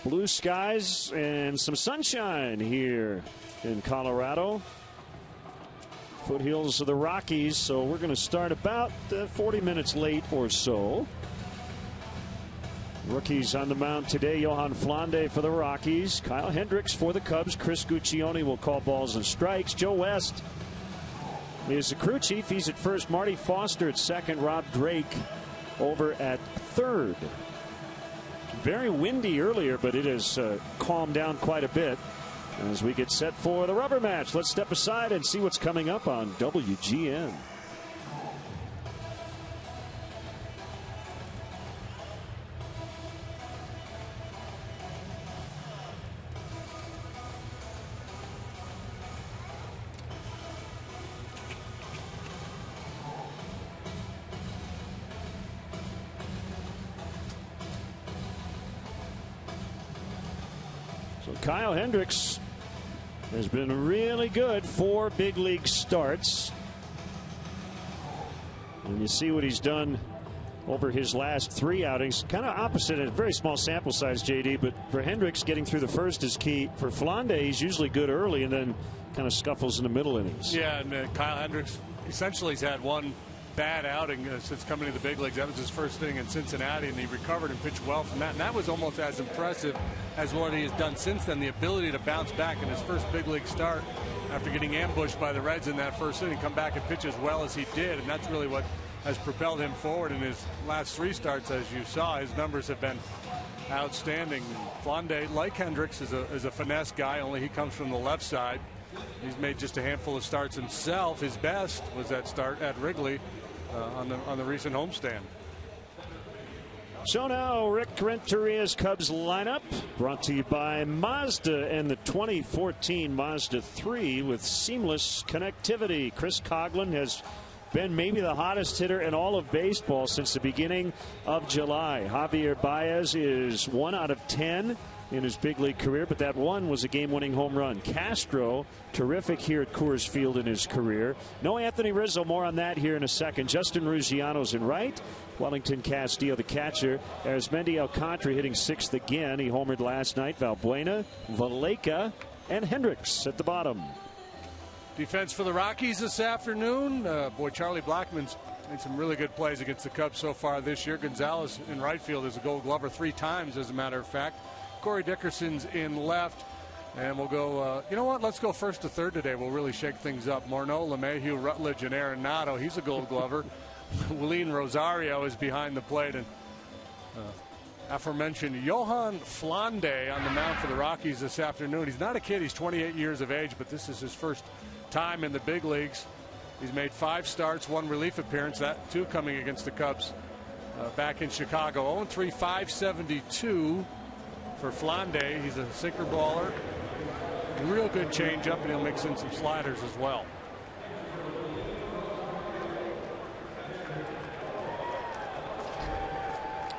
Blue skies and some sunshine here in Colorado. Foothills of the Rockies, so we're going to start about 40 minutes late or so. Rookies on the mound today: Johan Flande for the Rockies, Kyle Hendricks for the Cubs, Chris Guccione will call balls and strikes. Joe West is the crew chief. He's at first. Marty Foster at second. Rob Drake over at third. Very windy earlier, but it has calmed down quite a bit as we get set for the rubber match. Let's step aside and see what's coming up on WGN. Kyle Hendricks has been really good. 4 big league starts. And you see what he's done over his last 3 outings. Kind of opposite, a very small sample size, JD, but for Hendricks, getting through the first is key. For Flande, he's usually good early and then kind of scuffles in the middle innings. Yeah, and Kyle Hendricks essentially has had one bad outing since coming to the big leagues. That was his first inning in Cincinnati, and he recovered and pitched well from that. And that was almost as impressive as what he has done since then. The ability to bounce back in his first big league start after getting ambushed by the Reds in that first inning, come back and pitch as well as he did. And that's really what has propelled him forward in his last 3 starts. As you saw, his numbers have been outstanding. Flande, like Hendricks, is a finesse guy, only he comes from the left side. He's made just a handful of starts himself. His best was that start at Wrigley on the recent homestand. So now Rick Renteria's Cubs lineup, brought to you by Mazda and the 2014 Mazda 3 with seamless connectivity. Chris Coghlan has been maybe the hottest hitter in all of baseball since the beginning of July. Javier Baez is 1 out of 10 in his big league career, but that one was a game-winning home run. Castro, terrific here at Coors Field in his career. No Anthony Rizzo, more on that here in a second. Justin Ruggiano's in right. Wellington Castillo, the catcher. Arizmendi Alcantara hitting 6th again. He homered last night. Valbuena, Valleca, and Hendricks at the bottom. Defense for the Rockies this afternoon. Boy, Charlie Blackmon's made some really good plays against the Cubs so far this year. Gonzalez in right field is a Gold Glover 3 times, as a matter of fact. Corey Dickerson's in left. And we'll go, you know what, let's go first to third today. We'll really shake things up. Morneau, LeMahieu, Rutledge, and Arenado. He's a Gold Glover. Willeen Rosario is behind the plate. And aforementioned Johan Flande on the mound for the Rockies this afternoon. He's not a kid. He's 28 years of age, but this is his first time in the big leagues. He's made 5 starts, 1 relief appearance, that 2 coming against the Cubs back in Chicago. 0-3, 572 for Flande. He's a sinker baller, real good changeup, and he'll mix in some sliders as well.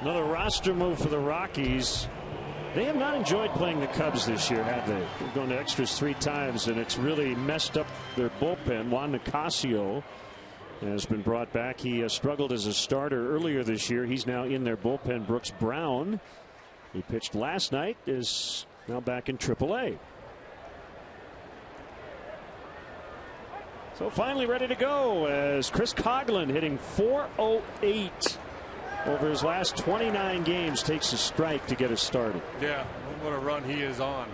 Another roster move for the Rockies. They have not enjoyed playing the Cubs this year, have they? They're going to extras 3 times, and it's really messed up their bullpen. Juan Nicasio has been brought back. He struggled as a starter earlier this year. He's now in their bullpen. Brooks Brown, he pitched last night, is now back in AAA. So finally ready to go as Chris Coghlan, hitting .408 over his last 29 games, takes a strike to get us started. Yeah, what a run he is on.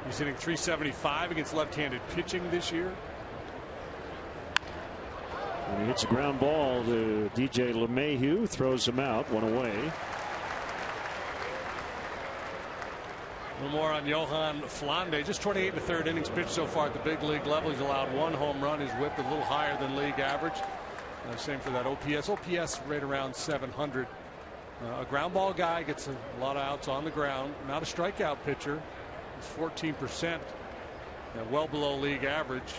He's hitting .375 against left-handed pitching this year. And he hits a ground ball to DJ LeMahieu, throws him out, 1 away. A little more on Johan Flande. Just 28 in the 3rd innings pitched so far at the big league level. He's allowed 1 home run. His whip a little higher than league average. Same for that OPS. OPS right around 700. A ground ball guy, gets a lot of outs on the ground. Not a strikeout pitcher. He's 14%. Well below league average.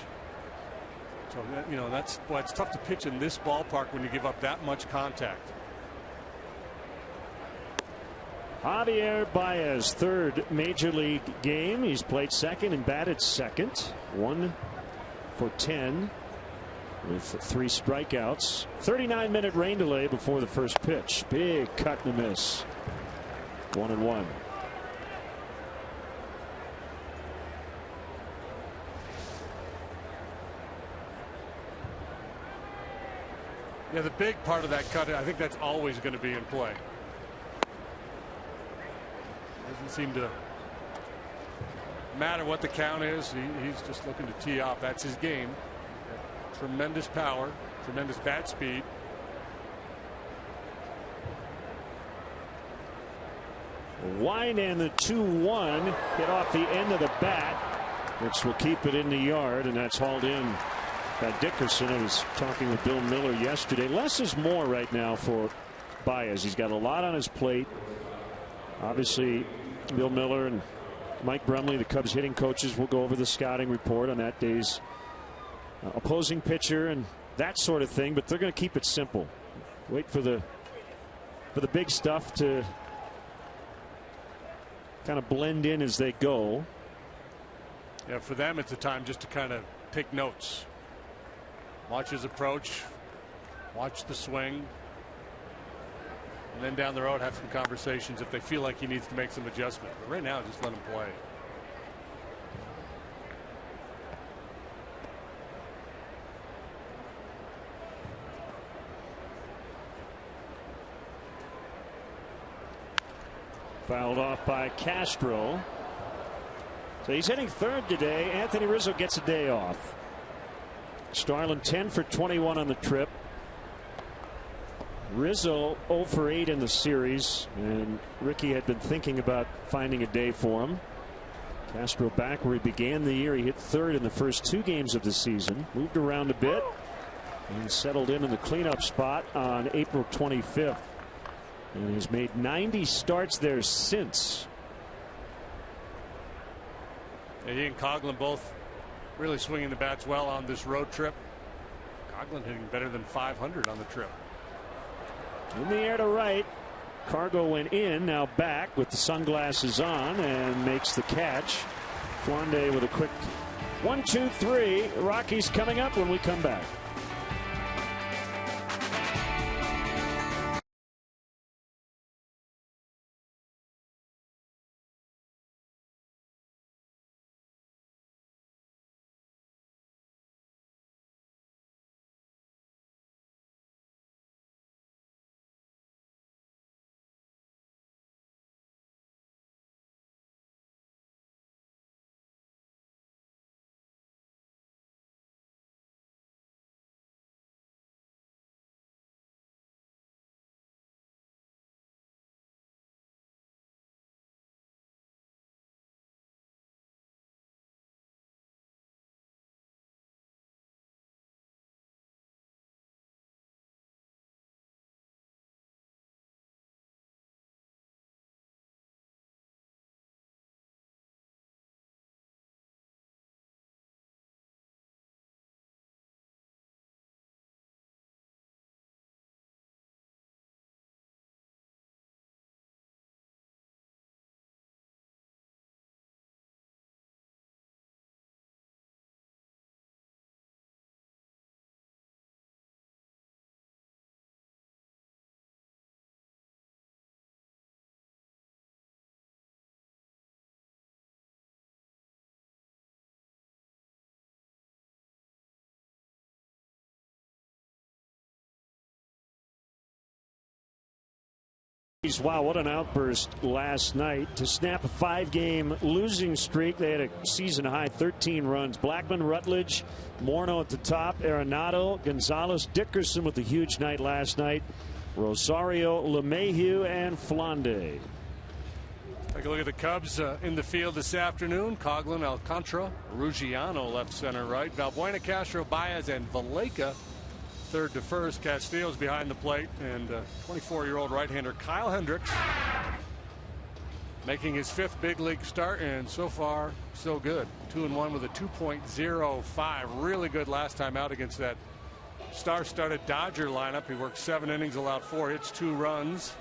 So, you know, it's tough to pitch in this ballpark when you give up that much contact. Javier Baez, 3rd major league game. He's played 2nd and batted 2nd. 1 for 10 with 3 strikeouts. 39-minute rain delay before the first pitch. Big cut and a miss. 1-1. Yeah, the big part of that cut, I think that's always going to be in play. Doesn't seem to matter what the count is. He's just looking to tee off. That's his game. Tremendous power, tremendous bat speed. Wine and the 2-1 hit off the end of the bat, which will keep it in the yard, and that's hauled in by Dickerson. I was talking with Bill Miller yesterday. Less is more right now for Baez. He's got a lot on his plate. Obviously, Bill Miller and Mike Brumley, the Cubs hitting coaches, will go over the scouting report on that day's opposing pitcher and that sort of thing, but they're going to keep it simple. Wait for the big stuff to kind of blend in as they go. Yeah, for them it's a time just to kind of take notes. Watch his approach, watch the swing, and then down the road have some conversations if they feel like he needs to make some adjustment. But right now, just let him play. Fouled off by Castro. So he's hitting third today. Anthony Rizzo gets a day off. Starlin 10 for 21 on the trip. Rizzo 0 for 8 in the series, and Ricky had been thinking about finding a day for him. Castro back where he began the year. He hit third in the first 2 games of the season. Moved around a bit and settled in the cleanup spot on April 25th. And he's made 90 starts there since. And he and Coghlan both really swinging the bats well on this road trip. Coghlan hitting better than 500 on the trip. In the air to right. Cargo went in, now back with the sunglasses on, and makes the catch. Flande with a quick 1-2-3. Rockies coming up when we come back. Wow, what an outburst last night to snap a 5-game losing streak. They had a season high 13 runs. Blackman, Rutledge, Morneau at the top, Arenado, Gonzalez, Dickerson with a huge night last night, Rosario, LeMahieu, and Flande. Take a look at the Cubs in the field this afternoon. Coghlan, Alcantara, Ruggiano left, center, right. Valbuena, Castro, Baez, and Valaika third to first. Castillo's behind the plate, and 24-year-old right-hander Kyle Hendricks making his 5th big league start, and so far so good. 2-1 with a 2.05. Really good last time out against that star-studded Dodger lineup. He worked 7 innings, allowed 4 hits, 2 runs,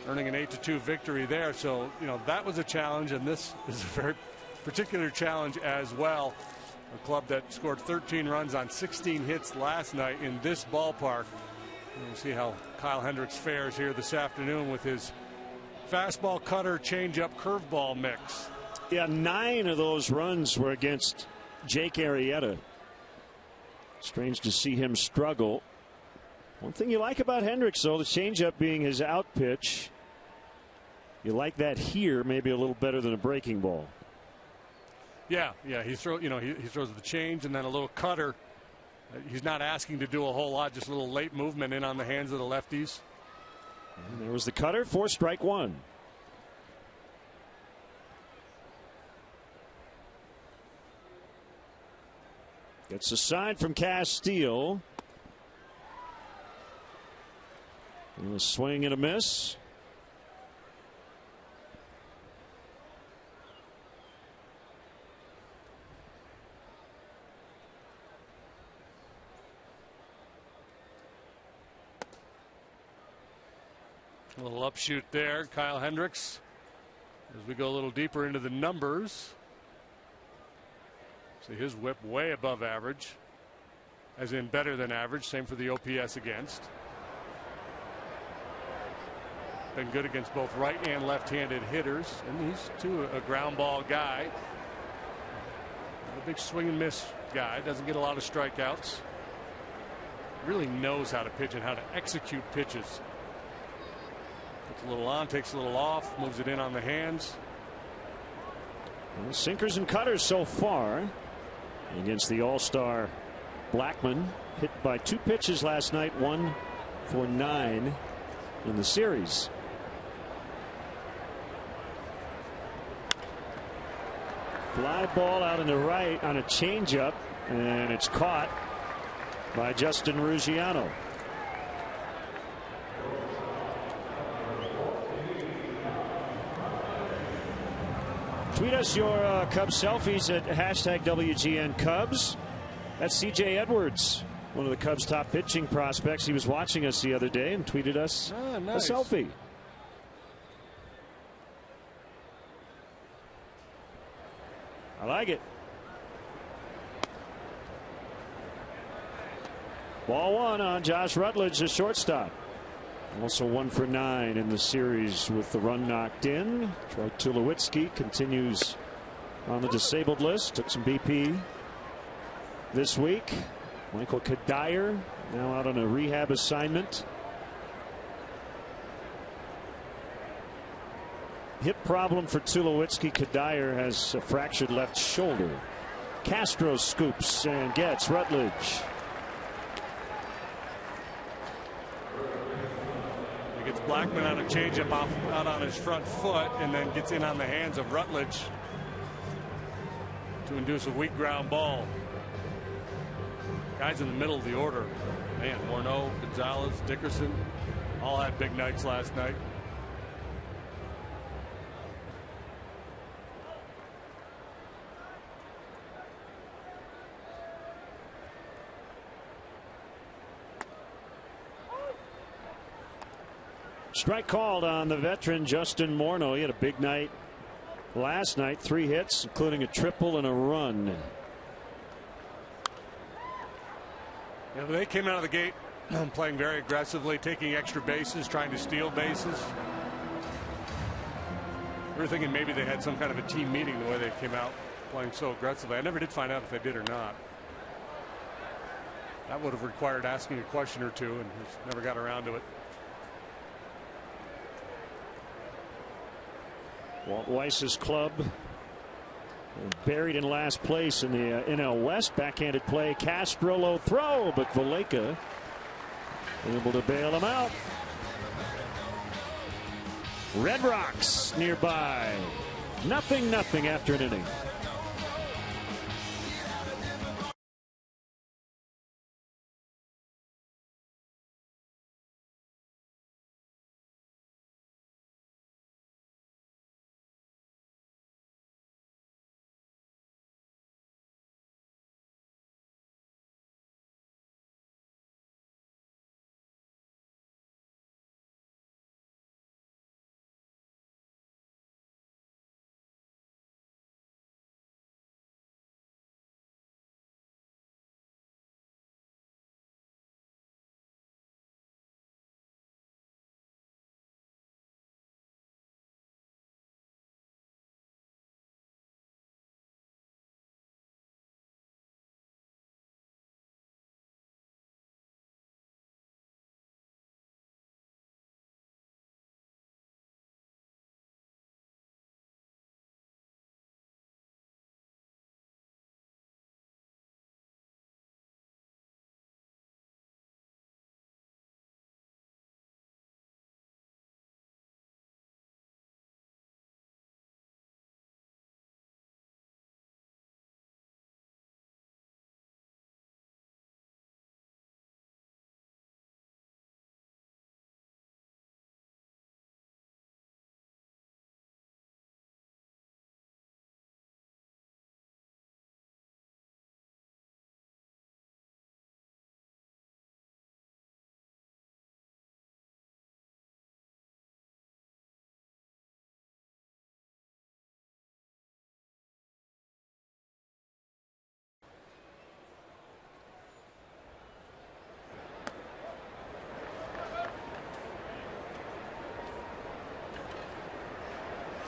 earning an 8-2 victory there. So, you know, that was a challenge, and this is a very particular challenge as well. A club that scored 13 runs on 16 hits last night in this ballpark. And we'll see how Kyle Hendricks fares here this afternoon with his fastball, cutter, changeup, curveball mix. Yeah, 9 of those runs were against Jake Arrieta. Strange to see him struggle. One thing you like about Hendricks, though, the changeup being his out pitch. You like that here maybe a little better than a breaking ball. Yeah, he throws the change and then a little cutter. He's not asking to do a whole lot, just a little late movement in on the hands of the lefties. And there was the cutter for strike one. Gets a sign from Castile. And a swing and a miss. A little upshoot there, Kyle Hendricks. As we go a little deeper into the numbers. See his whip way above average. As in better than average. Same for the OPS against. Been good against both right and left-handed hitters. And he's too a ground ball guy. A big swing and miss guy. Doesn't get a lot of strikeouts. Really knows how to pitch and how to execute pitches. Puts a little on, takes a little off, moves it in on the hands. Well, sinkers and cutters so far against the all-star Blackman. Hit by 2 pitches last night, 1 for 9 in the series. Fly ball out in the right on a changeup, and it's caught by Justin Ruggiano. Tweet us your Cubs selfies at #WGNCubs. That's C.J. Edwards, one of the Cubs' top pitching prospects. He was watching us the other day and tweeted us nice. a selfie. I like it. Ball 1 on Josh Rutledge, the shortstop. Also 1 for 9 in the series with the run knocked in. Troy Tulowitzki continues on the disabled list. Took some BP this week. Michael Kadire now out on a rehab assignment. Hip problem for Tulowitzki. Kadire has a fractured left shoulder. Castro scoops and gets Rutledge. Gets Blackman on a changeup out on his front foot and then gets in on the hands of Rutledge to induce a weak ground ball. Guys in the middle of the order. Man, Morneau, Gonzalez, Dickerson all had big nights last night. Strike called on the veteran Justin Morneau. He had a big night last night. 3 hits, including a triple and a run. Yeah, they came out of the gate playing very aggressively, taking extra bases, trying to steal bases. We were thinking maybe they had some kind of a team meeting the way they came out playing so aggressively. I never did find out if they did or not. That would have required asking a question or two, and just never got around to it. Walt Weiss's club buried in last place in the NL West. Backhanded play. Castro low throw, but Valleca able to bail him out. Red Rocks nearby. 0-0 after an inning.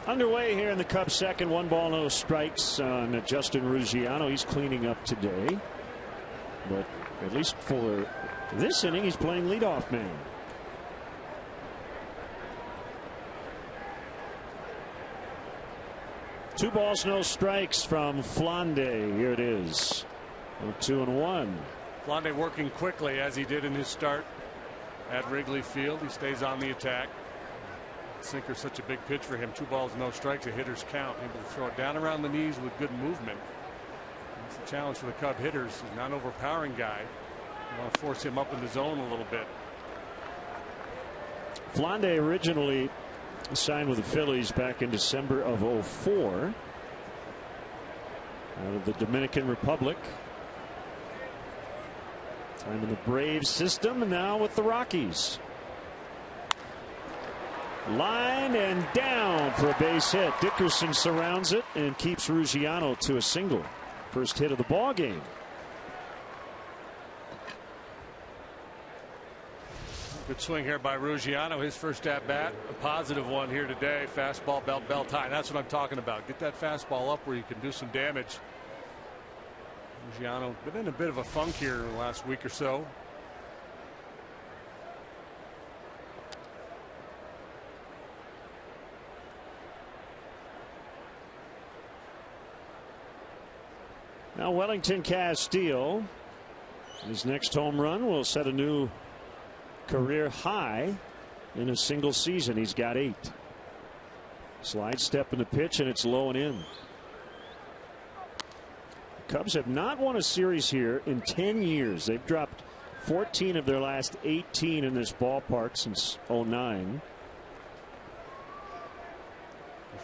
Underway here in the Cubs second. 1 ball, no strikes on Justin Ruggiano. He's cleaning up today, but at least for this inning he's playing leadoff man. Two balls, no strikes from Flande. Here it is. 2-1. Flande working quickly as he did in his start at Wrigley Field. He stays on the attack. Sinker's such a big pitch for him. 2 balls, no strikes, a hitter's count. Able to throw it down around the knees with good movement. It's a challenge for the Cub hitters. He's not an overpowering guy. You want to force him up in the zone a little bit. Flande originally signed with the Phillies back in December of 2004 out of the Dominican Republic. Time in the Braves system, and now with the Rockies. Line and down for a base hit. Dickerson surrounds it and keeps Ruggiano to a single. First hit of the ball game. Good swing here by Ruggiano. His first at bat, a positive one here today. Fastball, belt high. That's what I'm talking about. Get that fastball up where you can do some damage. Ruggiano been in a bit of a funk here in the last week or so. Now Wellington Castillo, his next home run will set a new career high in a single season. He's got 8. Slide step in the pitch, and it's low and in. Cubs have not won a series here in 10 years. They've dropped 14 of their last 18 in this ballpark since 2009.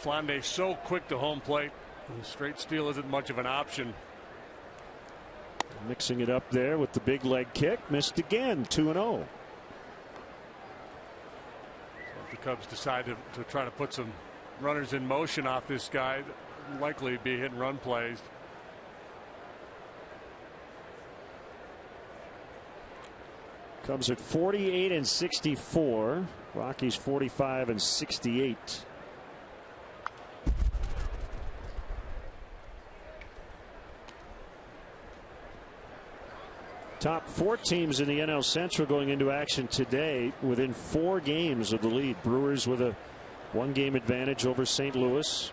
Flande so quick to home plate. Straight steal isn't much of an option. Mixing it up there with the big leg kick. Missed again. 2-0. So if the Cubs decide to try to put some runners in motion off this guy, likely be hit and run plays. Cubs at 48 and 64. Rockies 45 and 68. Top 4 teams in the NL Central going into action today within 4 games of the lead. Brewers with a 1-game advantage over St. Louis.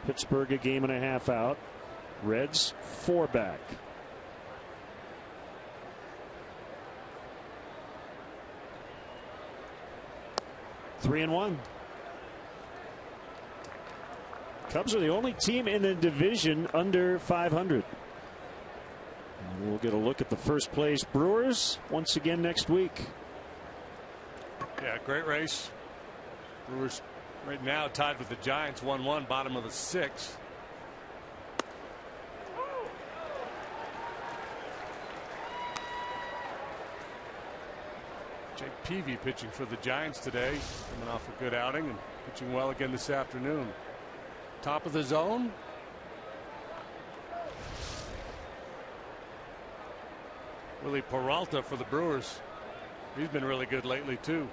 Pittsburgh a 1.5 out. Reds 4 back. Three and 1. Cubs are the only team in the division under 500. And we'll get a look at the first place Brewers once again next week. Yeah, great race. Brewers right now tied with the Giants 1-1, bottom of the 6th. Jake Peavy pitching for the Giants today, coming off a good outing and pitching well again this afternoon. Top of the zone. Willie Peralta for the Brewers. He's been really good lately too.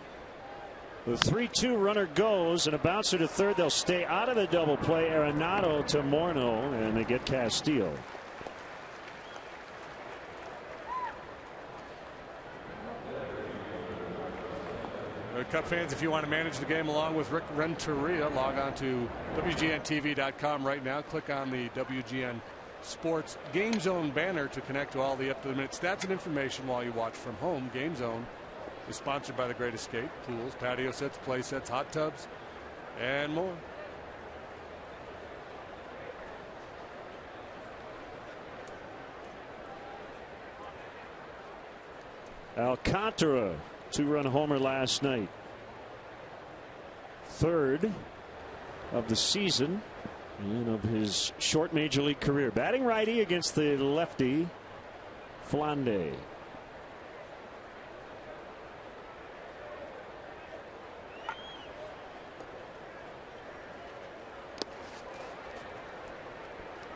The 3-2 runner goes, and a bouncer to third. They'll stay out of the double play. Arenado to Morneau, and they get Castillo. Cub fans, if you want to manage the game along with Rick Renteria, log on to WGNTV.com right now. Click on the WGN Sports Game Zone banner to connect to all the up-to-the-minute stats and information while you watch from home. Game Zone is sponsored by The Great Escape, pools, patio sets, play sets, hot tubs, and more. Alcantara, 2-run homer last night. 3rd of the season and of his short major league career. Batting righty against the lefty Flande.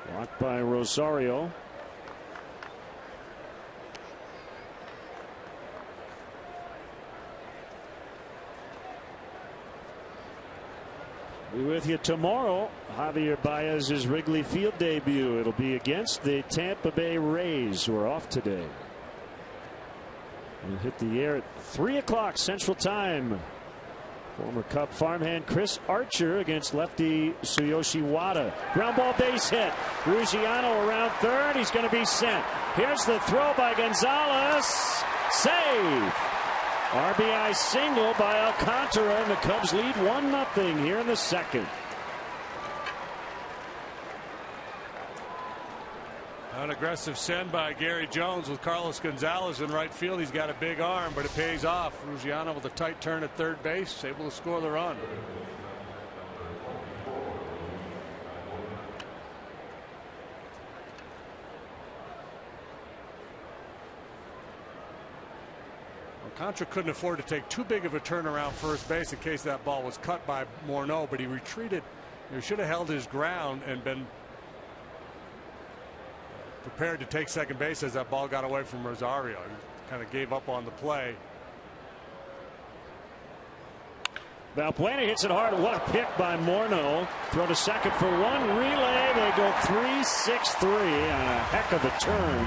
Blocked by Rosario. Be with you tomorrow. Javier Baez's Wrigley Field debut. It'll be against the Tampa Bay Rays, who are off today. We'll hit the air at 3 o'clock Central Time. Former Cub farmhand Chris Archer against lefty Tsuyoshi Wada. Ground ball base hit. Ruggiano around third. He's going to be sent. Here's the throw by Gonzalez. Save. RBI single by Alcantara, and the Cubs lead 1-0 here in the second. An aggressive send by Gary Jones with Carlos Gonzalez in right field. He's got a big arm, but it pays off. Ruggiano with a tight turn at third base, able to score the run. Alcantara couldn't afford to take too big of a turn around first base in case that ball was cut by Morneau, but he retreated. He should have held his ground and been prepared to take second base as that ball got away from Rosario. He kind of gave up on the play. Valbuena hits it hard. What a pick by Morneau. Throw to second for one. Relay. They go 3-6-3 on a heck of a turn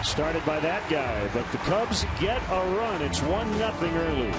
started by that guy. But the Cubs get a run. It's 1-0 early.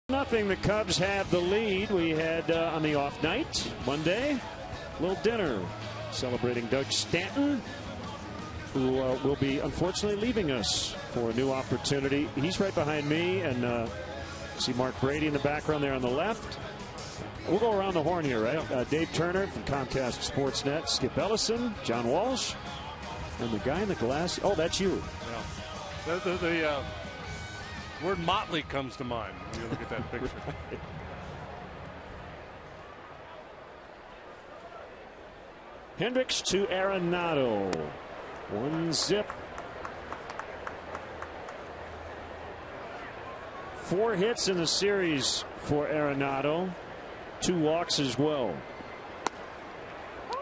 Nothing. The Cubs have the lead. We had on the off night Monday a little dinner celebrating Doug Stanton, who will be unfortunately leaving us for a new opportunity. He's right behind me, and see Mark Brady in the background there on the left. We'll go around the horn here, right? Dave Turner from Comcast Sportsnet, Skip Ellison, John Walsh, and the guy in the glass. Oh, that's you. Yeah. The word motley comes to mind when you look at that picture. Hendricks to Arenado. 1-0. 4 hits in the series for Arenado. 2 walks as well.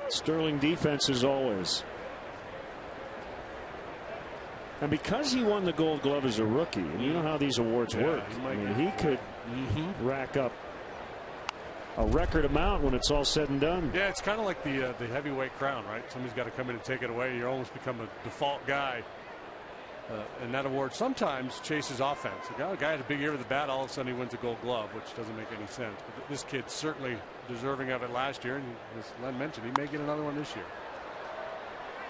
Sterling defense as always. And because he won the Gold Glove as a rookie, and you know how these awards work, I mean, he could rack up a record amount when it's all said and done. Yeah, it's kind of like the heavyweight crown, right? Somebody's got to come in and take it away. You almost become a default guy. And that award sometimes chases offense. A guy had a big year with the bat, all of a sudden he wins a Gold Glove, which doesn't make any sense. But this kid's certainly deserving of it last year, and as Len mentioned, he may get another one this year.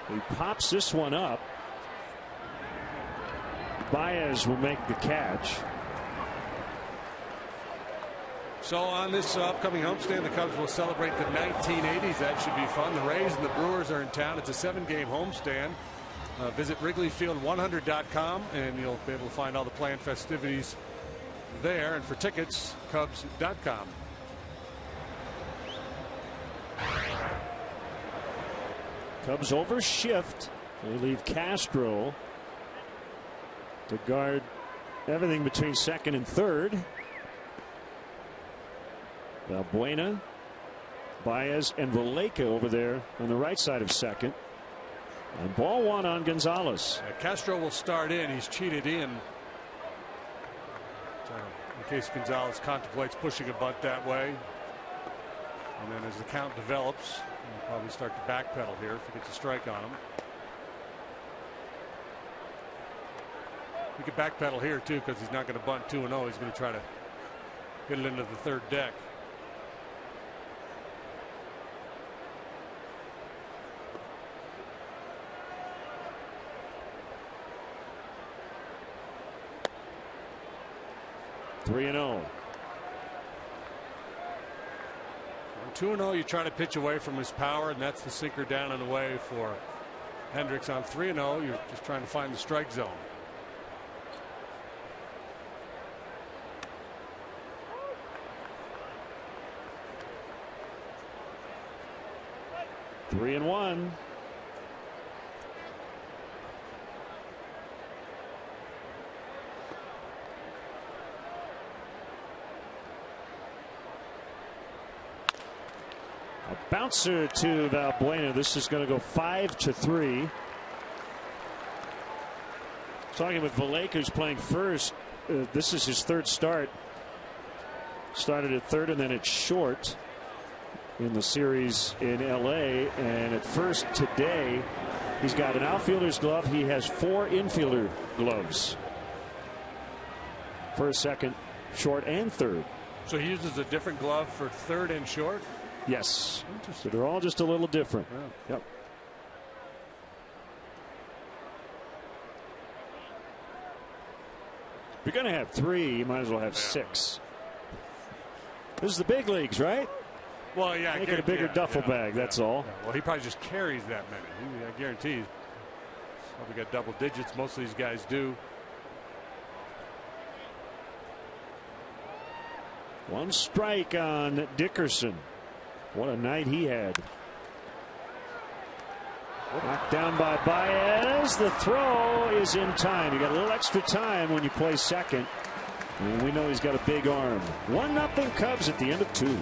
He pops this one up. Baez will make the catch. So on this upcoming homestand, the Cubs will celebrate the 1980s. That should be fun. The Rays and the Brewers are in town. It's a 7-game homestand. Visit WrigleyField100.com and you'll be able to find all the planned festivities there. And for tickets, Cubs.com. Cubs over shift. They leave Castro to guard everything between second and third. Valbuena, Baez, and Valleca over there on the right side of second. And ball one on Gonzalez. Castro will start in. He's cheated in. In case Gonzalez contemplates pushing a bunt that way. And then as the count develops, he'll probably start to backpedal here if he gets a strike on him. He could backpedal here too because he's not going to bunt 2-0. He's going to try to get it into the third deck. Three and 0. 2-0, you try to pitch away from his power, and that's the sinker down and away for Hendricks. On 3-0, you're just trying to find the strike zone. Three and 1. A bouncer to Valbuena. This is going to go 5-3. Talking with Valleca, who's playing first. This is his third start. Started at third and then at short in the series in LA. And at first today, he's got an outfielder's glove. He has 4 infielder gloves. First, second, short, and third. So he uses a different glove for third and short? Yes. So they're all just a little different. Yeah. Yep. If you're going to have 3, you might as well have 6. This is the big leagues, right? Well, yeah. Make it a bigger duffel bag, that's all. Yeah. Well, he probably just carries that many. I guarantee he's probably got double digits. Most of these guys do. One strike on Dickerson. What a night he had. Knocked down by Baez. The throw is in time. You got a little extra time when you play second. And we know he's got a big arm. 1-0 Cubs at the end of 2.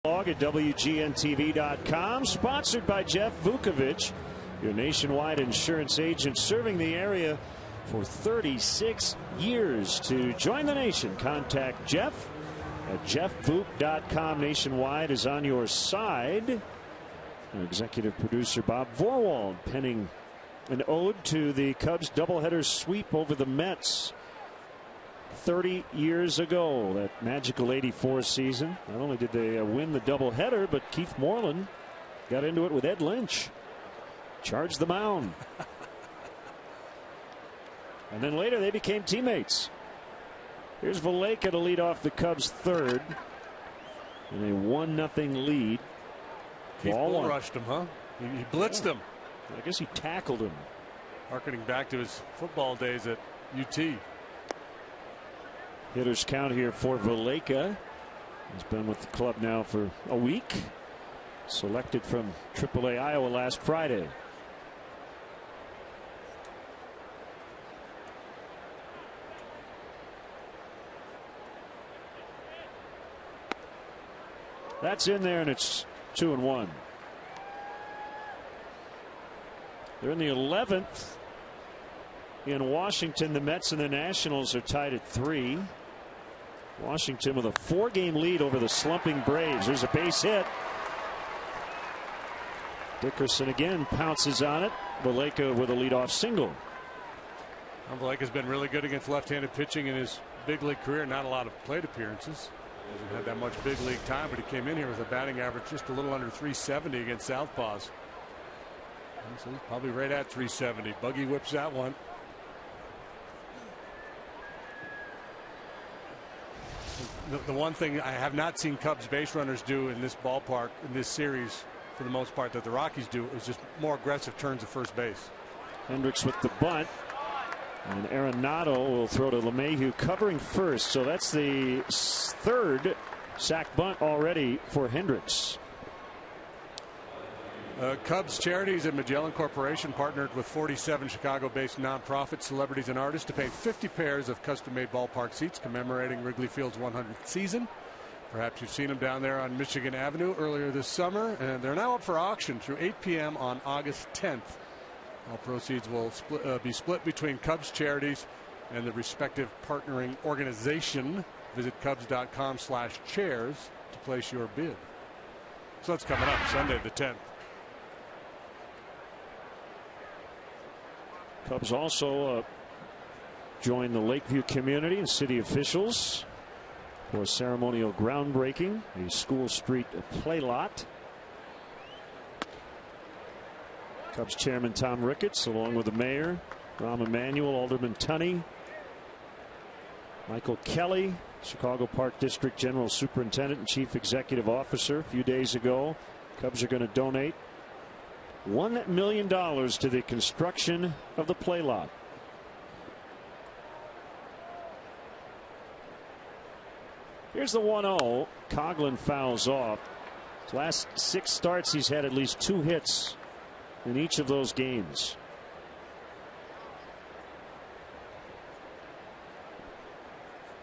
At WGNTV.com, sponsored by Jeff Vukovich, your nationwide insurance agent serving the area for 36 years. To join the nation, contact Jeff at jeffvuk.com. Nationwide is on your side. Our executive producer Bob Vorwald penning an ode to the Cubs doubleheader sweep over the Mets 30 years ago. That magical '84 season. Not only did they win the doubleheader, but Keith Moreland got into it with Ed Lynch. Charged the mound. And then later they became teammates. Here's Valaika to lead off the Cubs third in a 1-0 lead. Keith bull rushed him, huh? He blitzed him. I guess he tackled him. Harkening back to his football days at UT. Hitters count here for Valaika. He's been with the club now for a week. Selected from AAA Iowa last Friday. That's in there, and it's 2-1. They're in the 11th in Washington. The Mets and the Nationals are tied at 3. Washington with a 4-game lead over the slumping Braves. There's a base hit. Dickerson again pounces on it. Valaika with a leadoff single. Valaika's been really good against left-handed pitching in his big league career. Not a lot of plate appearances. Hasn't had that much big league time, but he came in here with a batting average just a little under 370 against southpaws. So he's probably right at 370. Buggy whips that one. The one thing I have not seen Cubs base runners do in this ballpark in this series, for the most part, that the Rockies do, is just more aggressive turns at first base. Hendricks with the bunt. And Arenado will throw to LeMahieu covering first. So that's the third sac bunt already for Hendricks. Cubs Charities and Magellan Corporation partnered with 47 Chicago-based nonprofit celebrities and artists to paint 50 pairs of custom-made ballpark seats commemorating Wrigley Field's 100th season. Perhaps you've seen them down there on Michigan Avenue earlier this summer, and they're now up for auction through 8 p.m. on August 10th. All proceeds will be split between Cubs Charities and the respective partnering organization. Visit Cubs.com/chairs to place your bid. So that's coming up Sunday the 10th. Cubs also join the Lakeview community and city officials for ceremonial groundbreaking, a School Street play lot. Cubs chairman Tom Ricketts, along with the mayor, Rahm Emanuel, Alderman Tunney, Michael Kelly, Chicago Park District General Superintendent and Chief Executive Officer. A few days ago, Cubs are going to donate $1 million to the construction of the play lot. Here's the 1-0. Coughlin fouls off. His last 6 starts, he's had at least 2 hits in each of those games.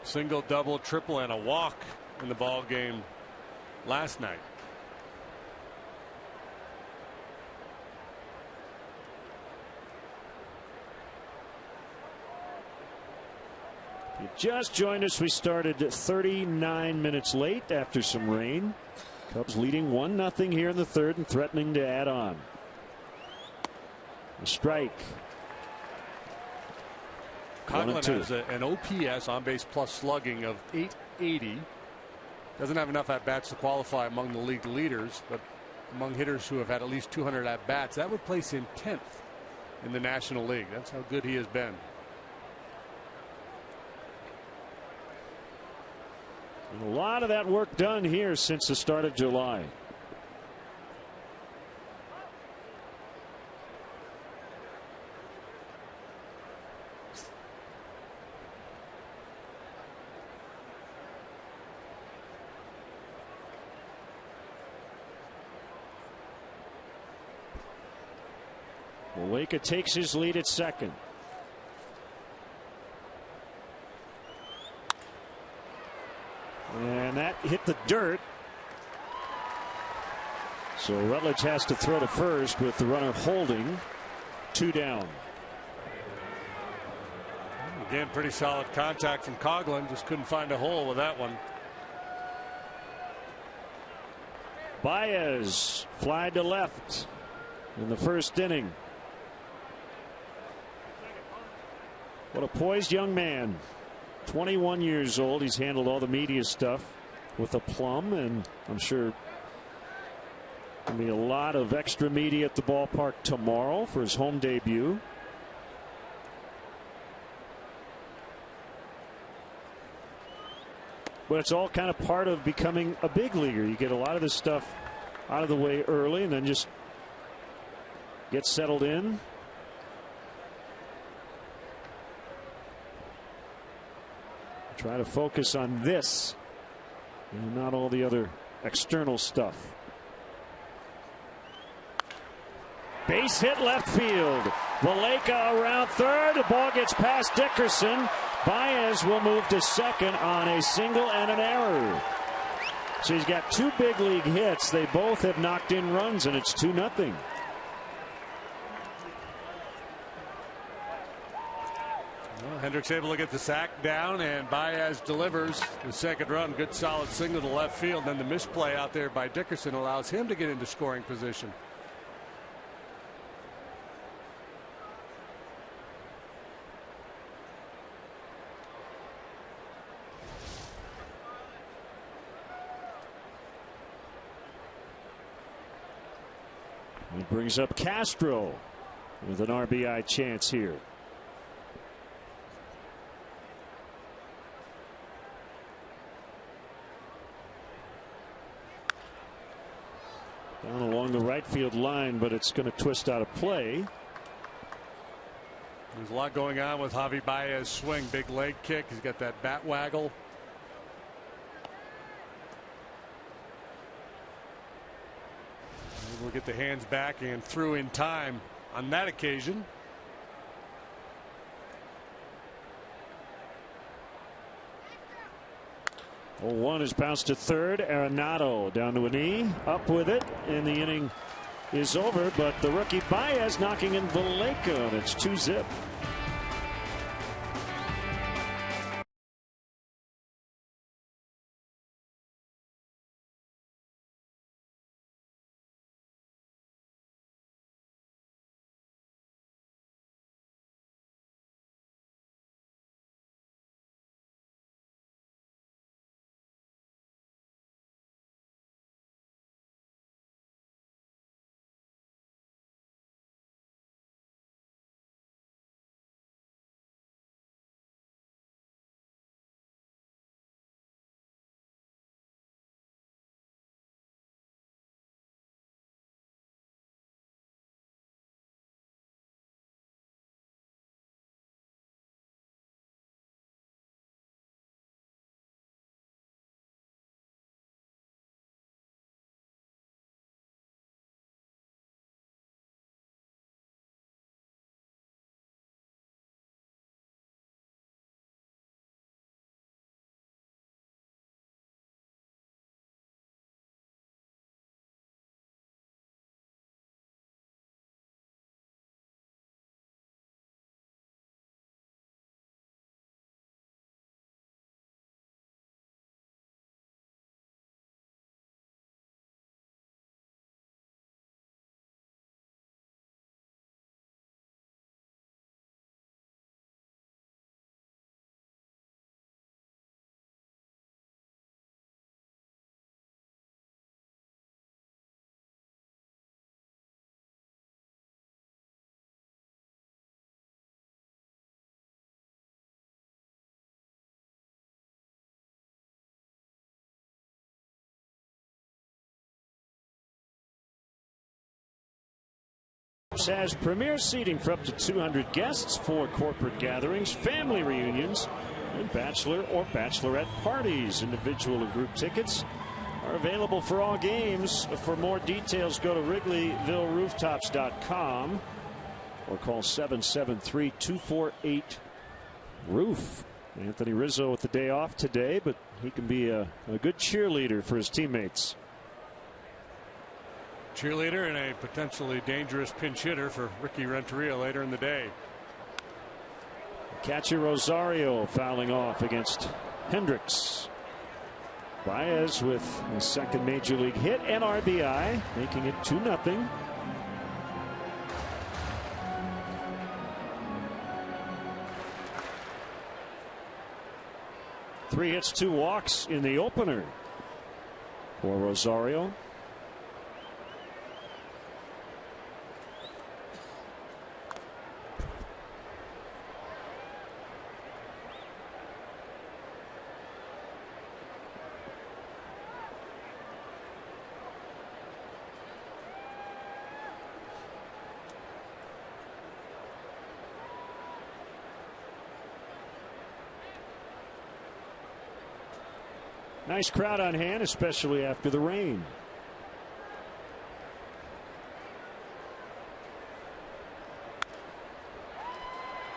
Single, double, triple, and a walk in the ball game last night. If you just joined us, we started 39 minutes late after some rain. Cubs leading 1-0 here in the third and threatening to add on. A strike. Coughlin has an OPS, on base plus slugging, of .880. Doesn't have enough at bats to qualify among the league leaders, but among hitters who have had at least 200 at bats, that would place him 10th in the National League. That's how good he has been. And a lot of that work done here since the start of July. Valaika takes his lead at second. And that hit the dirt. So Rutledge has to throw to first with the runner holding. 2 down. Again, pretty solid contact from Coughlin. Just couldn't find a hole with that one. Baez fly to left in the first inning. What a poised young man. 21 years old. He's handled all the media stuff with aplomb, and I'm sure there'll be a lot of extra media at the ballpark tomorrow for his home debut. But it's all kind of part of becoming a big leaguer. You get a lot of this stuff out of the way early and then just get settled in. Try to focus on this and not all the other external stuff. Base hit left field. Valleca around third. The ball gets past Dickerson. Baez will move to second on a single and an error. So he's got two big league hits. They both have knocked in runs, and it's 2-0. Well, Hendricks able to get the sack down, and Baez delivers the second run. Good solid signal to left field. Then the misplay out there by Dickerson allows him to get into scoring position. He brings up Castro with an RBI chance here. Down along the right field line, but it's going to twist out of play. There's a lot going on with Javi Baez's swing. Big leg kick. He's got that bat waggle. We'll get the hands back and through in time on that occasion. Oh, one is bounced to third. Arenado down to a knee, up with it, and the inning is over. But the rookie Baez knocking in Valleca, and it's 2-0. Has premier seating for up to 200 guests for corporate gatherings, family reunions, and bachelor or bachelorette parties. Individual and group tickets are available for all games. For more details, go to WrigleyvilleRooftops.com or call 773-248-ROOF. Anthony Rizzo with the day off today, but he can be a good cheerleader for his teammates. Cheerleader and a potentially dangerous pinch hitter for Ricky Renteria later in the day. Catcher Rosario fouling off against Hendricks. Baez with his second major league hit and RBI, making it 2-0. Three hits, 2 walks in the opener for Rosario. Nice crowd on hand, especially after the rain.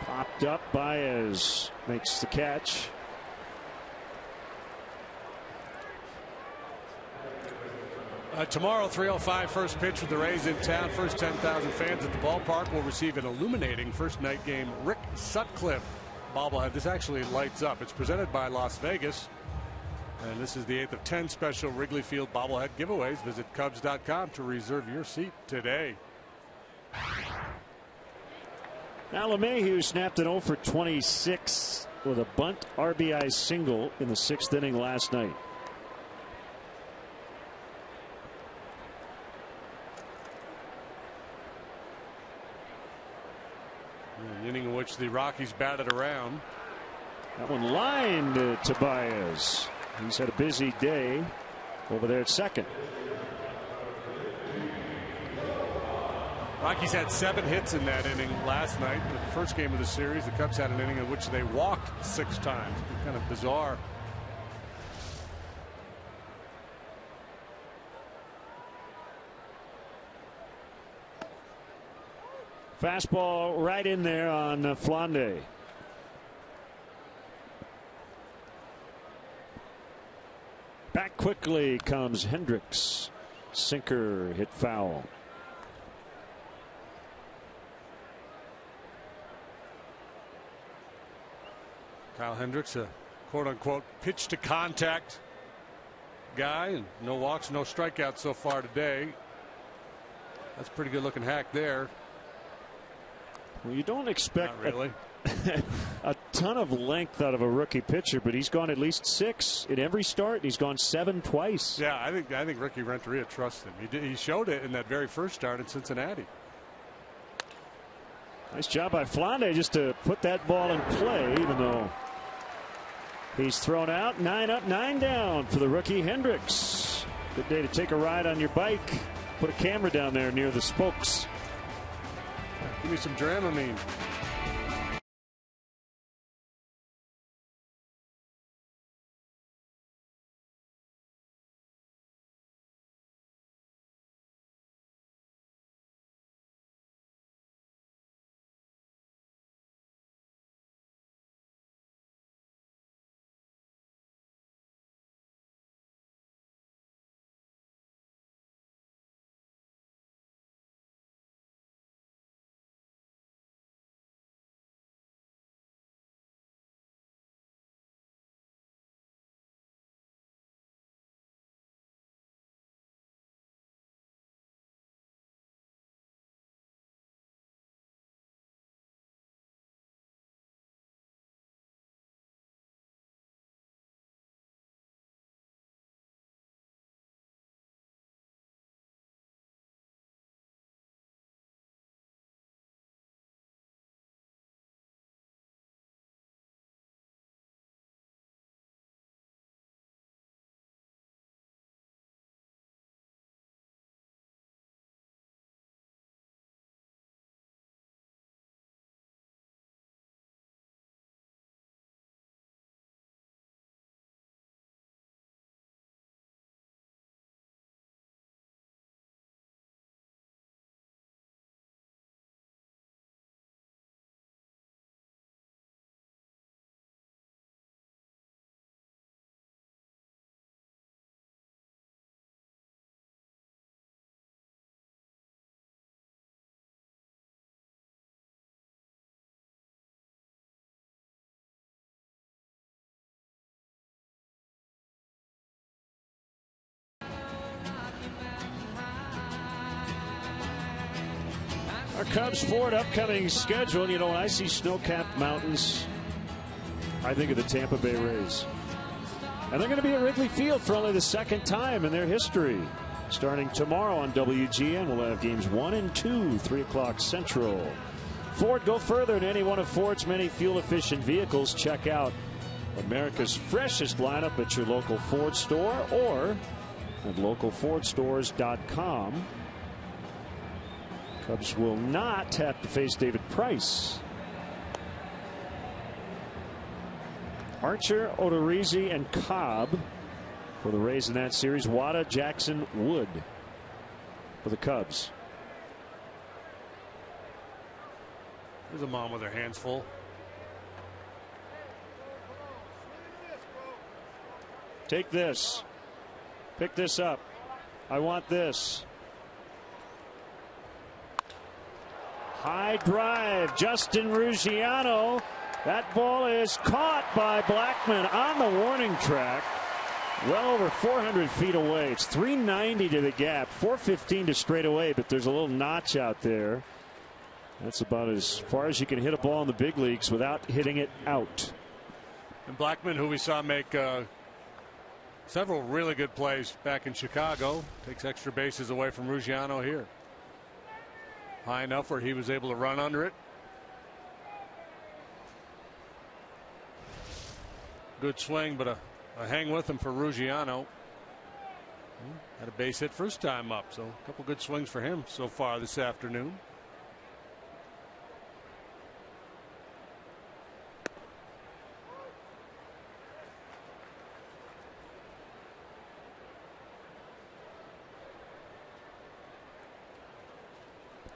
Popped up. Baez makes the catch. Tomorrow, 3:05 first pitch with the Rays in town. First 10,000 fans at the ballpark will receive an illuminating first night game Rick Sutcliffe bobblehead. This actually lights up. It's presented by Las Vegas. And this is the 8th of 10 special Wrigley Field bobblehead giveaways. Visit Cubs.com to reserve your seat today. Now LeMahieu snapped an 0 for 26 with a bunt RBI single in the 6th inning last night. An inning in which the Rockies batted around. That one lined to Baez. He's had a busy day over there at second. Rockies had 7 hits in that inning last night. The first game of the series, the Cubs had an inning in which they walked 6 times. Kind of bizarre. Fastball right in there on Flande. Back quickly comes Hendricks. Sinker hit foul. Kyle Hendricks, a quote-unquote pitch to contact guy, and no walks, no strikeouts so far today. That's a pretty good looking hack there. Well, you don't expect Not really. a ton of length out of a rookie pitcher, but he's gone at least 6 in every start. He's gone 7 twice. Yeah, I think Ricky Renteria trusts him. He showed it in that very first start in Cincinnati. Nice job by Flande just to put that ball in play, even though he's thrown out. 9 up, 9 down for the rookie Hendricks. Good day to take a ride on your bike. Put a camera down there near the spokes. Give me some Dramamine. Our Cubs Ford upcoming schedule. You know, when I see snow-capped mountains, I think of the Tampa Bay Rays. And they're going to be at Wrigley Field for only the second time in their history. Starting tomorrow on WGN, we'll have games 1 and 2, 3 o'clock Central. Ford, go further in any one of Ford's many fuel-efficient vehicles. Check out America's freshest lineup at your local Ford store or at localfordstores.com. Cubs will not have to face David Price. Archer, Odorizzi, and Cobb for the Rays in that series. Wada, Jackson, Wood for the Cubs. There's a mom with her hands full. Take this. Pick this up. I want this. High drive. Justin Ruggiano. That ball is caught by Blackman on the warning track. Well over 400 feet away. It's 390 to the gap, 415 to straightaway, but there's a little notch out there. That's about as far as you can hit a ball in the big leagues without hitting it out. And Blackman, who we saw make several really good plays back in Chicago, takes extra bases away from Ruggiano here. High enough where he was able to run under it. Good swing, but a hang with him for Ruggiano. Had a base hit first time up, so a couple good swings for him so far this afternoon.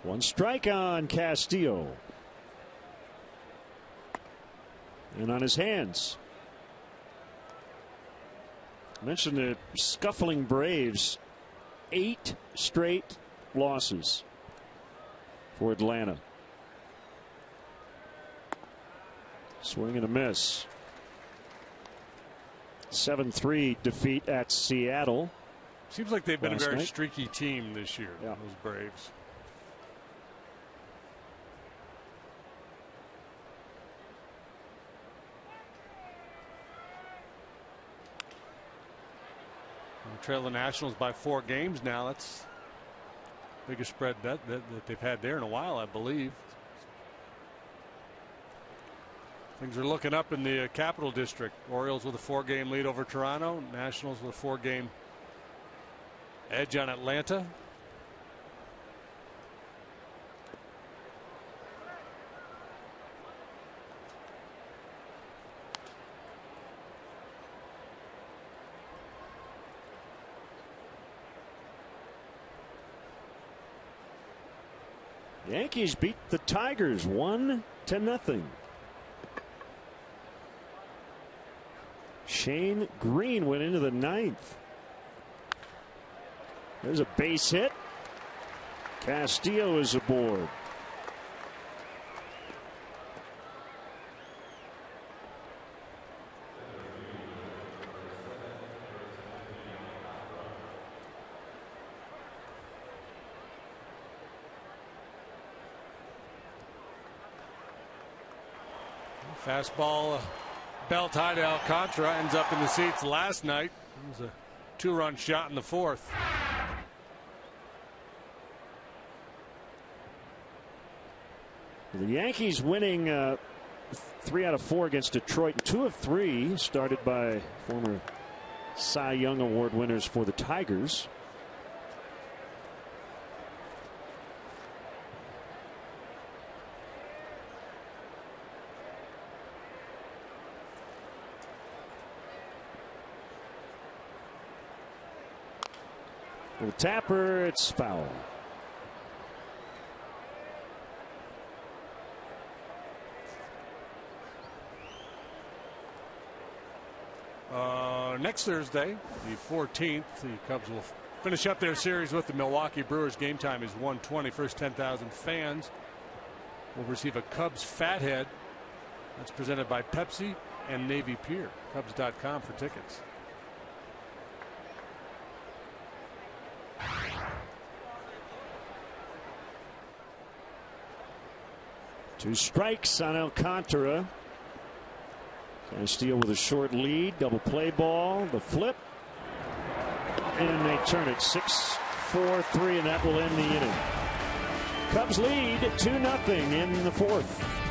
One strike on Castillo. And on his hands. I mentioned the scuffling Braves. 8 straight losses for Atlanta. Swing and a miss. 7-3 defeat at Seattle. Seems like they've been a very streaky team this year, yeah. Those Braves. Trail the Nationals by 4 games now. That's the biggest spread bet that they've had there in a while, I believe. Things are looking up in the Capital District. Orioles with a 4-game lead over Toronto. Nationals with a 4-game edge on Atlanta. Yankees beat the Tigers 1-0. Shane Green went into the 9th. There's a base hit. Castillo is aboard. Fastball belt high to Alcantara, ends up in the seats last night. It was a 2-run shot in the 4th. The Yankees winning 3 out of 4 against Detroit. 2 of 3 started by former Cy Young Award winners for the Tigers. The tapper, it's foul. Next Thursday, the 14th, the Cubs will finish up their series with the Milwaukee Brewers. Game time is 1:20. First 10,000 fans will receive a Cubs Fathead. That's presented by Pepsi and Navy Pier. Cubs.com for tickets. 2 strikes on Alcantara. Castillo with a short lead. Double play ball. The flip. And they turn it 6-4-3, and that will end the inning. Cubs lead 2-0 in the 4th.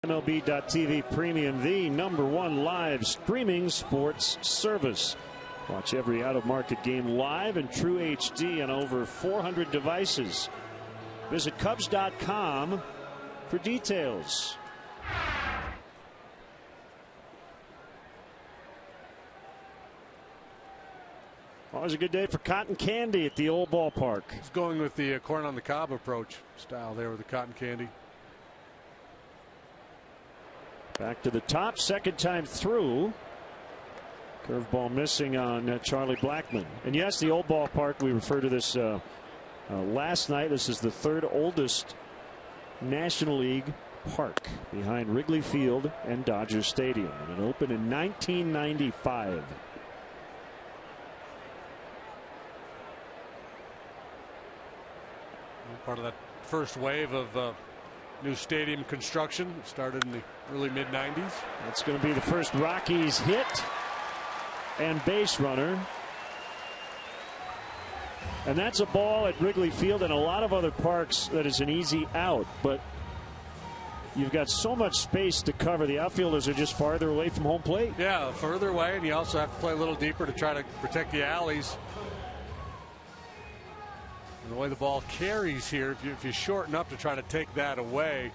MLB.TV Premium, the #1 live streaming sports service. Watch every out-of-market game live in true HD on over 400 devices. Visit Cubs.com for details. Always a good day for cotton candy at the old ballpark. He's going with the corn on the cob approach style there with the cotton candy. Back to the top, second time through. Curveball missing on Charlie Blackmon. And yes, the old ballpark, we referred to this last night. This is the 3rd oldest National League park behind Wrigley Field and Dodger Stadium. And it opened in 1995. Part of that first wave of new stadium construction. It started in the early mid-90s. That's going to be the first Rockies hit and base runner. And that's a ball at Wrigley Field and a lot of other parks that is an easy out. But you've got so much space to cover. The outfielders are just farther away from home plate. Yeah, further away, and you also have to play a little deeper to try to protect the alleys. And the way the ball carries here, if you shorten up to try to take that away,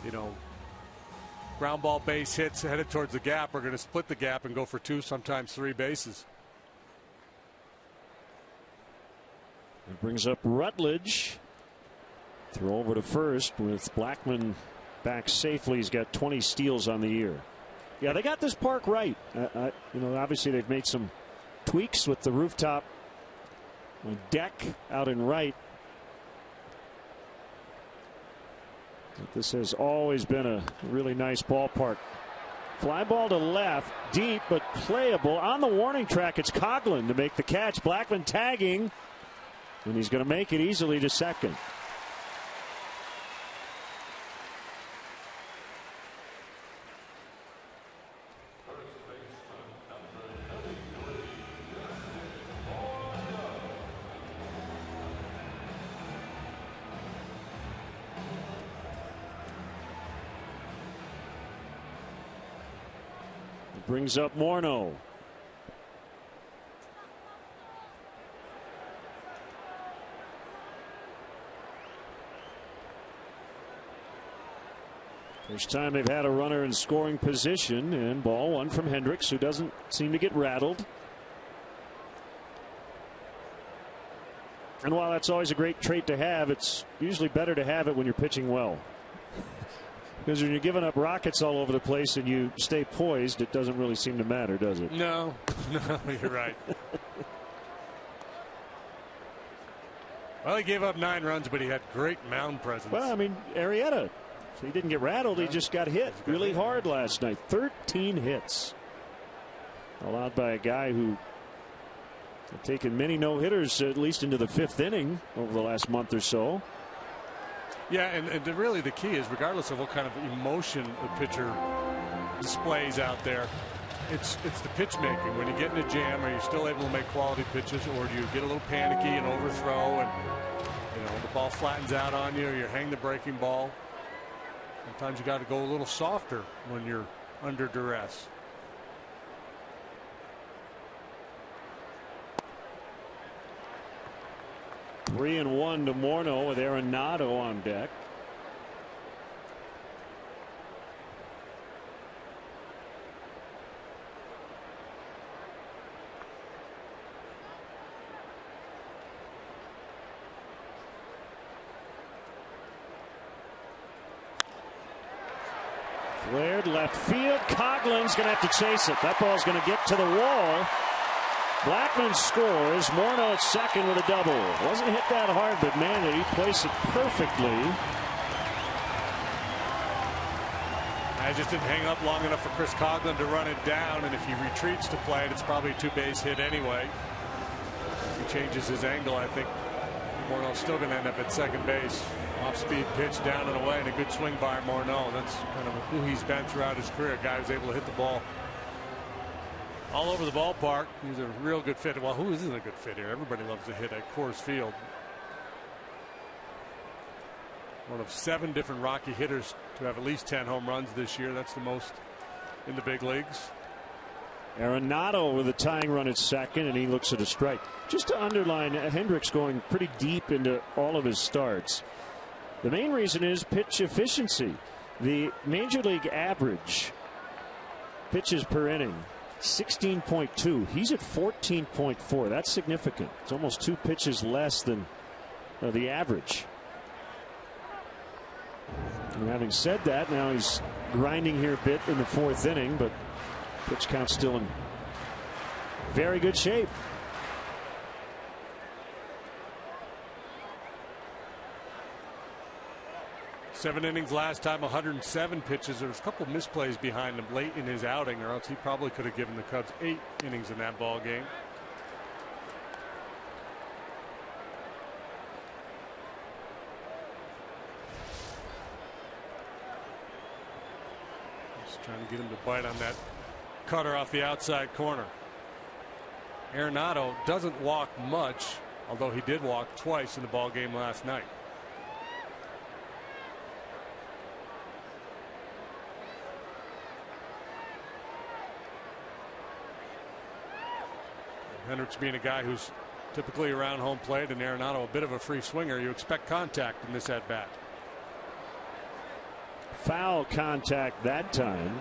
you know, ground ball base hits headed towards the gap are going to split the gap and go for 2, sometimes 3 bases. It brings up Rutledge. Throw over to first with Blackmon back safely. He's got 20 steals on the year. Yeah, they got this park right. You know, obviously they've made some tweaks with the rooftop deck out in right. But this has always been a really nice ballpark. Fly ball to left, deep but playable. On the warning track, it's Coughlin to make the catch. Blackmon tagging, and he's going to make it easily to second. Brings up Morneau. First time they've had a runner in scoring position, and ball one from Hendricks, who doesn't seem to get rattled. And while that's always a great trait to have, it's usually better to have it when you're pitching well. Because when you're giving up rockets all over the place and you stay poised, it doesn't really seem to matter, does it? No, you're right. Well, he gave up 9 runs, but he had great mound presence. Well, I mean, Arrieta, he didn't get rattled. He just got hit really hard last night. 13 hits. Allowed by a guy who had taken many no-hitters, at least into the 5th inning over the last month or so. Yeah, and really the key is, regardless of what kind of emotion a pitcher displays out there, it's the pitch making. When you get in a jam, are you still able to make quality pitches, or do you get a little panicky and overthrow, and the ball flattens out on you, or you hang the breaking ball? Sometimes you got to go a little softer when you're under duress. Three and 1 to Morneau with Arenado on deck. Flared left field. Coughlin's going to have to chase it. That ball's going to get to the wall. Blackman scores. Morneau at second with a double. Wasn't hit that hard, but man, did he place it perfectly. I just didn't hang up long enough for Chris Coughlin to run it down, and if he retreats to play it, it's probably a 2-base hit anyway. If he changes his angle, I think Morneau's still going to end up at second base. Off-speed pitch down and away, and a good swing by Morneau. That's kind of who he's been throughout his career. A guy who's able to hit the ball all over the ballpark. He's a real good fit. Well, who isn't a good fit here? Everybody loves to hit at Coors Field. One of 7 different Rocky hitters to have at least 10 home runs this year. That's the most in the big leagues. Arenado with a tying run at second, and he looks at a strike. Just to underline, Hendricks going pretty deep into all of his starts. The main reason is pitch efficiency. The major league average pitches per inning, 16.2. He's at 14.4. That's significant. It's almost 2 pitches less than the average. And having said that, now he's grinding here a bit in the 4th inning, but pitch count still in very good shape. Seven innings last time, 107 pitches. There was a couple of misplays behind him late in his outing, or else he probably could have given the Cubs 8 innings in that ball game. Just trying to get him to bite on that cutter off the outside corner. Arenado doesn't walk much, although he did walk twice in the ball game last night. Hendricks being a guy who's typically around home plate, and Arenado a bit of a free swinger. You expect contact in this at bat. Foul contact that time.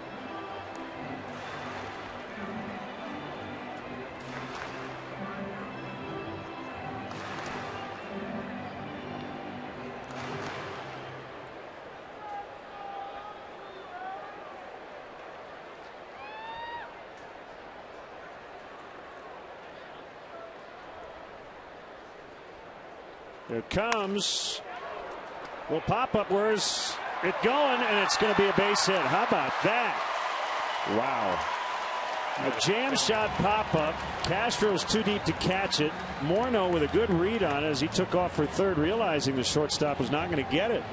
Here it comes. Will pop up. Where's it going? And it's going to be a base hit. How about that? Wow. A jam shot pop up. Castro's too deep to catch it. Morneau with a good read on it as he took off for third, realizing the shortstop was not going to get it.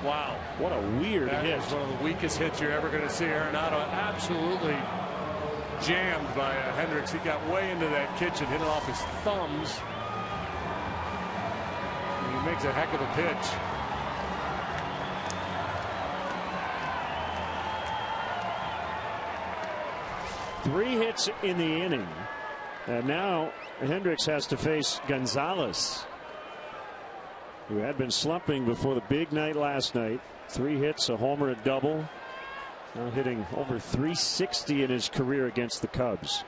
Wow. What a weird hit. That is one of the weakest hits you're ever going to see. Arenado absolutely jammed by Hendricks. He got way into that kitchen, hit it off his thumbs. And he makes a heck of a pitch. Three hits in the inning, and now Hendricks has to face Gonzalez. who had been slumping before the big night last night. 3 hits, a homer, a double. Now hitting over 360 in his career against the Cubs.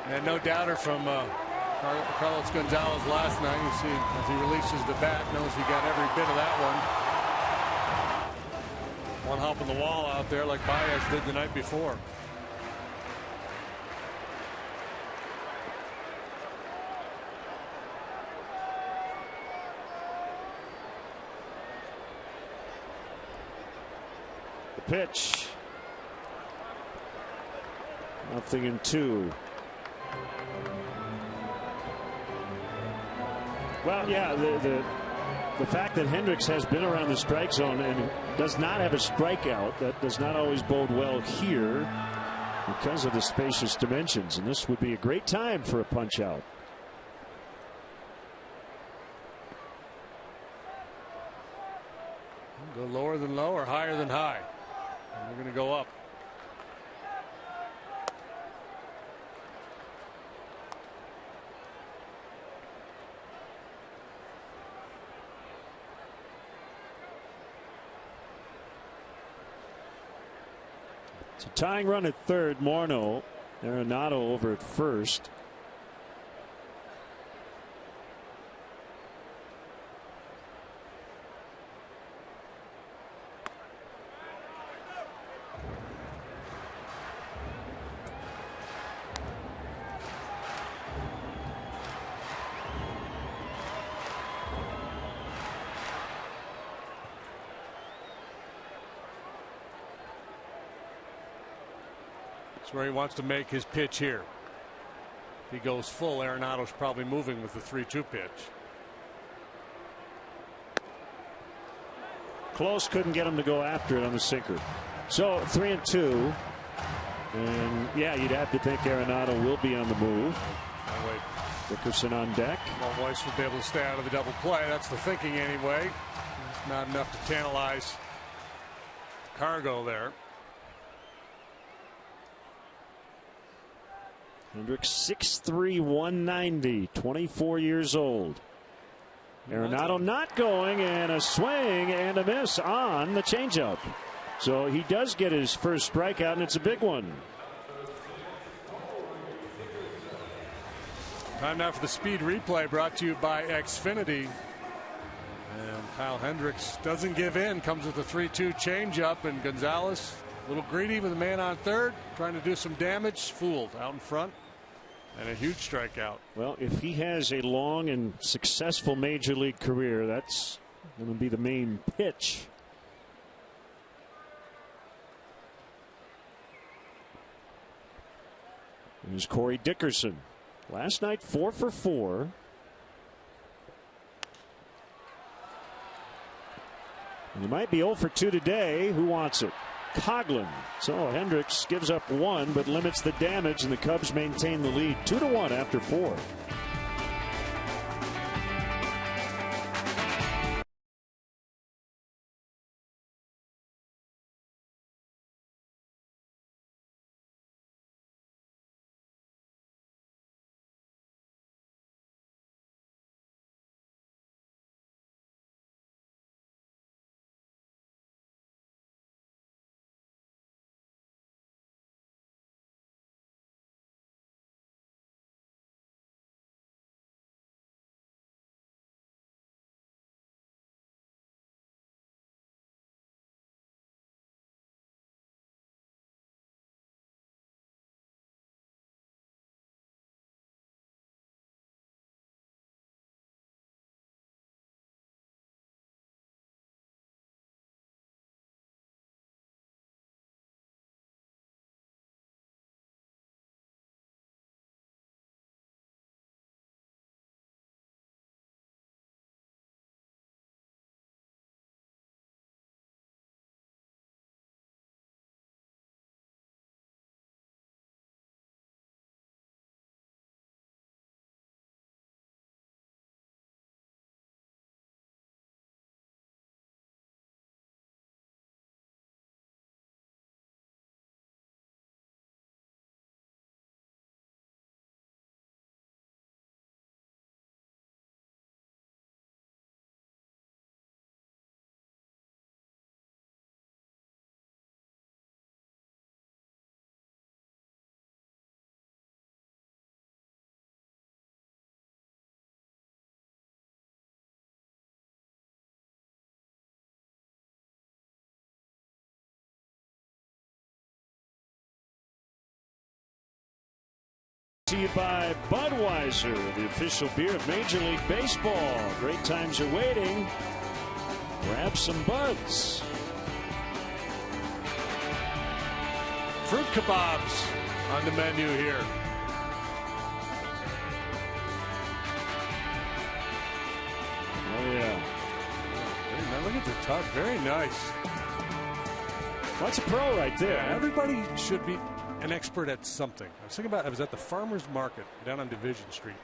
And no doubter from Carlos Gonzalez last night. You see, as he releases the bat, knows he got every bit of that one. One helping the wall out there like Baez did the night before. The pitch. 0-2. Well, yeah, the fact that Hendricks has been around the strike zone and does not have a strikeout, that does not always bode well here because of the spacious dimensions, and this would be a great time for a punch out. Go lower than low or higher than high. And we're going to go up. It's a tying run at third. Morneau, Arenado over at first. Where he wants to make his pitch here. If he goes full, Arenado's probably moving with the 3-2 pitch. Close, couldn't get him to go after it on the sinker. So 3-2. And yeah, you'd have to think Arenado will be on the move. Dickerson on deck. Well, Weiss would be able to stay out of the double play. That's the thinking anyway. It's not enough to tantalize Cargo there. Hendricks 6'3", 190, 24 years old. Arenado not going, and a swing and a miss on the changeup. So he does get his first strikeout, and it's a big one. Time now for the speed replay, brought to you by Xfinity. And Kyle Hendricks doesn't give in, comes with a 3-2 changeup, and Gonzalez a little greedy with a man on third, trying to do some damage. Fooled out in front, and a huge strikeout. Well, if he has a long and successful major league career, that's going to be the main pitch. Here's Corey Dickerson. Last night 4 for 4. And he might be 0 for 2 today. Who wants it? Coghlan. So Hendricks gives up 1 but limits the damage, and the Cubs maintain the lead 2-1 after 4. To you by Budweiser, the official beer of Major League Baseball. Great times are waiting. Grab some buds. Fruit kebabs on the menu here. Oh, yeah. Now look at the tub. Very nice. That's a pro right there. Yeah, everybody should be an expert at something. I was at the farmer's market down on Division Street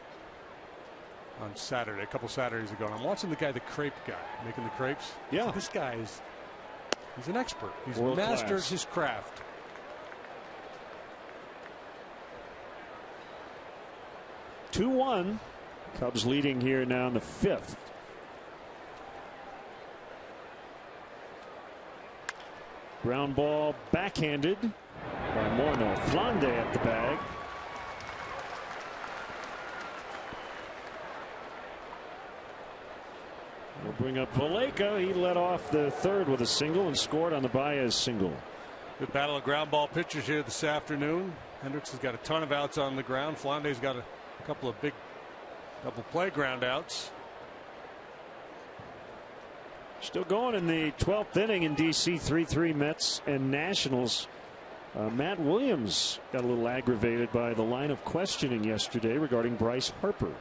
on Saturday, a couple Saturdays ago, and I'm watching the crepe guy making the crepes. Yeah. So this guy he's an expert. He's World mastered class. his craft. Two 2-1. Cubs leading here now in the 5th. Ground ball backhanded by Morneau. Flande at the bag. We'll bring up Valleca. He led off the 3rd with a single and scored on the Baez single. Good battle of ground ball pitchers here this afternoon. Hendricks has got a ton of outs on the ground. Flande's got a couple of big double play ground outs. Still going in the 12th inning in D.C. 3-3 Mets and Nationals. Matt Williams got a little aggravated by the line of questioning yesterday regarding Bryce Harper.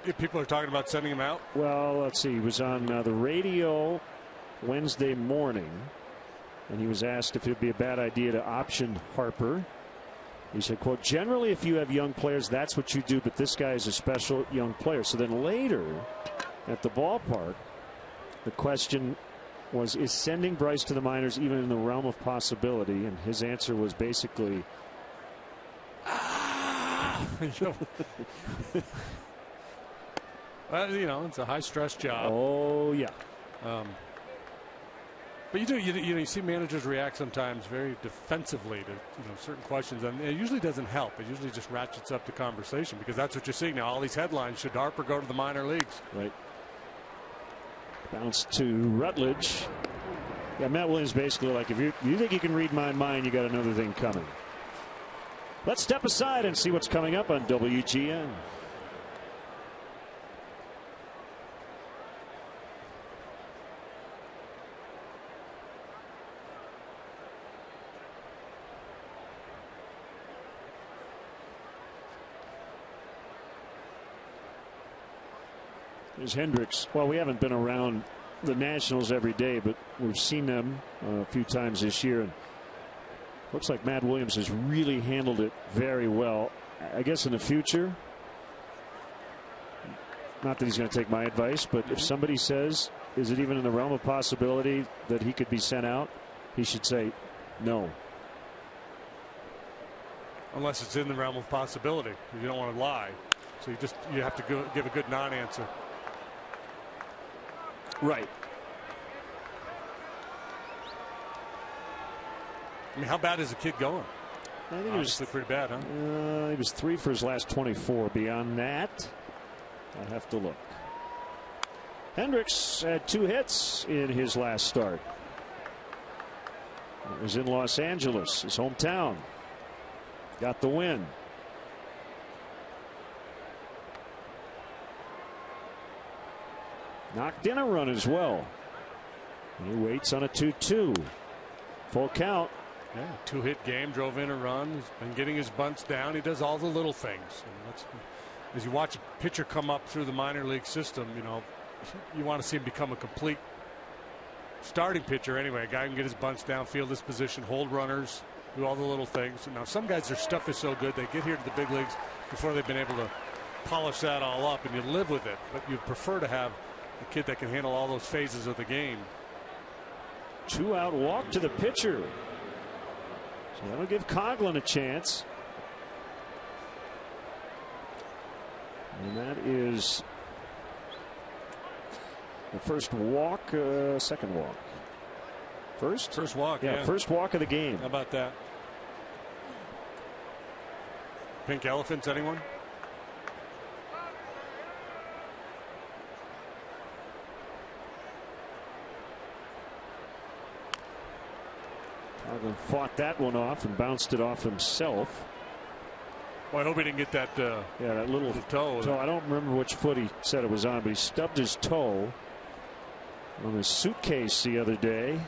If people are talking about sending him out. Well, let's see. He was on the radio Wednesday morning, and he was asked if it would be a bad idea to option Harper. He said, quote, generally, if you have young players, that's what you do. But this guy is a special young player. So then later at the ballpark, the question was, is sending Bryce to the minors even in the realm of possibility? And his answer was basically, well, it's a high stress job. oh, yeah. But you see managers react sometimes very defensively to certain questions, and it usually doesn't help. It usually just ratchets up the conversation, because that's what you're seeing now. All these headlines: should Harper go to the minor leagues? Right. Bounce to Rutledge. Yeah, Matt Williams basically like, if you think you can read my mind, you got another thing coming. Let's step aside and see what's coming up on WGN. There's Hendricks. Well, we haven't been around the Nationals every day, but we've seen them a few times this year. And looks like Matt Williams has really handled it very well. I guess in the future, not that he's going to take my advice, but if somebody says, is it even in the realm of possibility that he could be sent out, he should say no. Unless it's in the realm of possibility. You don't want to lie. So you have to give a good non-answer. Right. I mean, how bad is the kid going? I think Obviously pretty bad, huh? He was 3 for his last 24. Beyond that, I have to look. Hendricks had 2 hits in his last start. It was in Los Angeles, his hometown. Got the win. Knocked in a run as well. And he waits on a 2-2. Full count. Yeah, 2-hit game, drove in a run. He's been getting his bunts down. He does all the little things. And as you watch a pitcher come up through the minor league system, you want to see him become a complete starting pitcher anyway. A guy who can get his bunts down, field his position, hold runners, do all the little things. Now, some guys, their stuff is so good, they get here to the big leagues before they've been able to polish that all up, and you live with it. But you'd prefer to have a kid that can handle all those phases of the game. 2-out walk to the pitcher. So that'll give Coughlin a chance. And that is the first walk, second walk. First walk, yeah. First walk of the game. How about that? Pink elephants, anyone? Then fought that one off and bounced it off himself. Well, I hope he didn't get that. Yeah, that little toe. I don't remember which foot he said it was on, but he stubbed his toe on his suitcase the other day.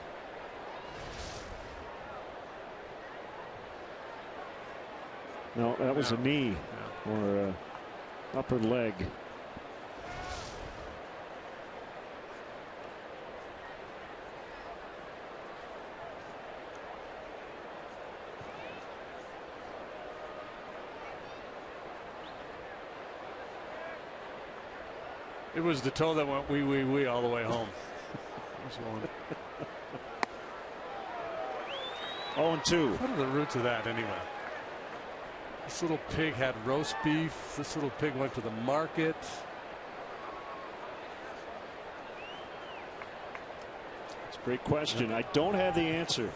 No, that was a knee or upper leg. It was the toe that went wee wee wee all the way home. 0-2. What are the roots of that anyway? This little pig had roast beef. This little pig went to the market. It's a great question. I don't have the answer.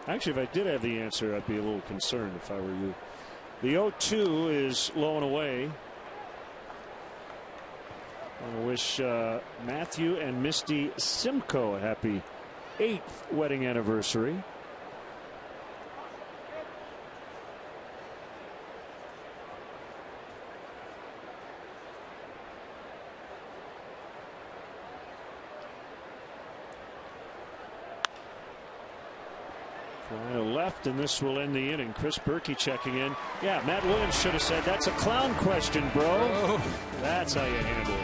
Actually, if I did have the answer, I'd be a little concerned if I were you. The 0-2 is low and away. I want to wish Matthew and Misty Simcoe a happy 8th wedding anniversary. Fly to left, and this will end the inning. Chris Berkey checking in. Yeah, Matt Williams should have said, "That's a clown question, bro." Oh. That's how you handle it.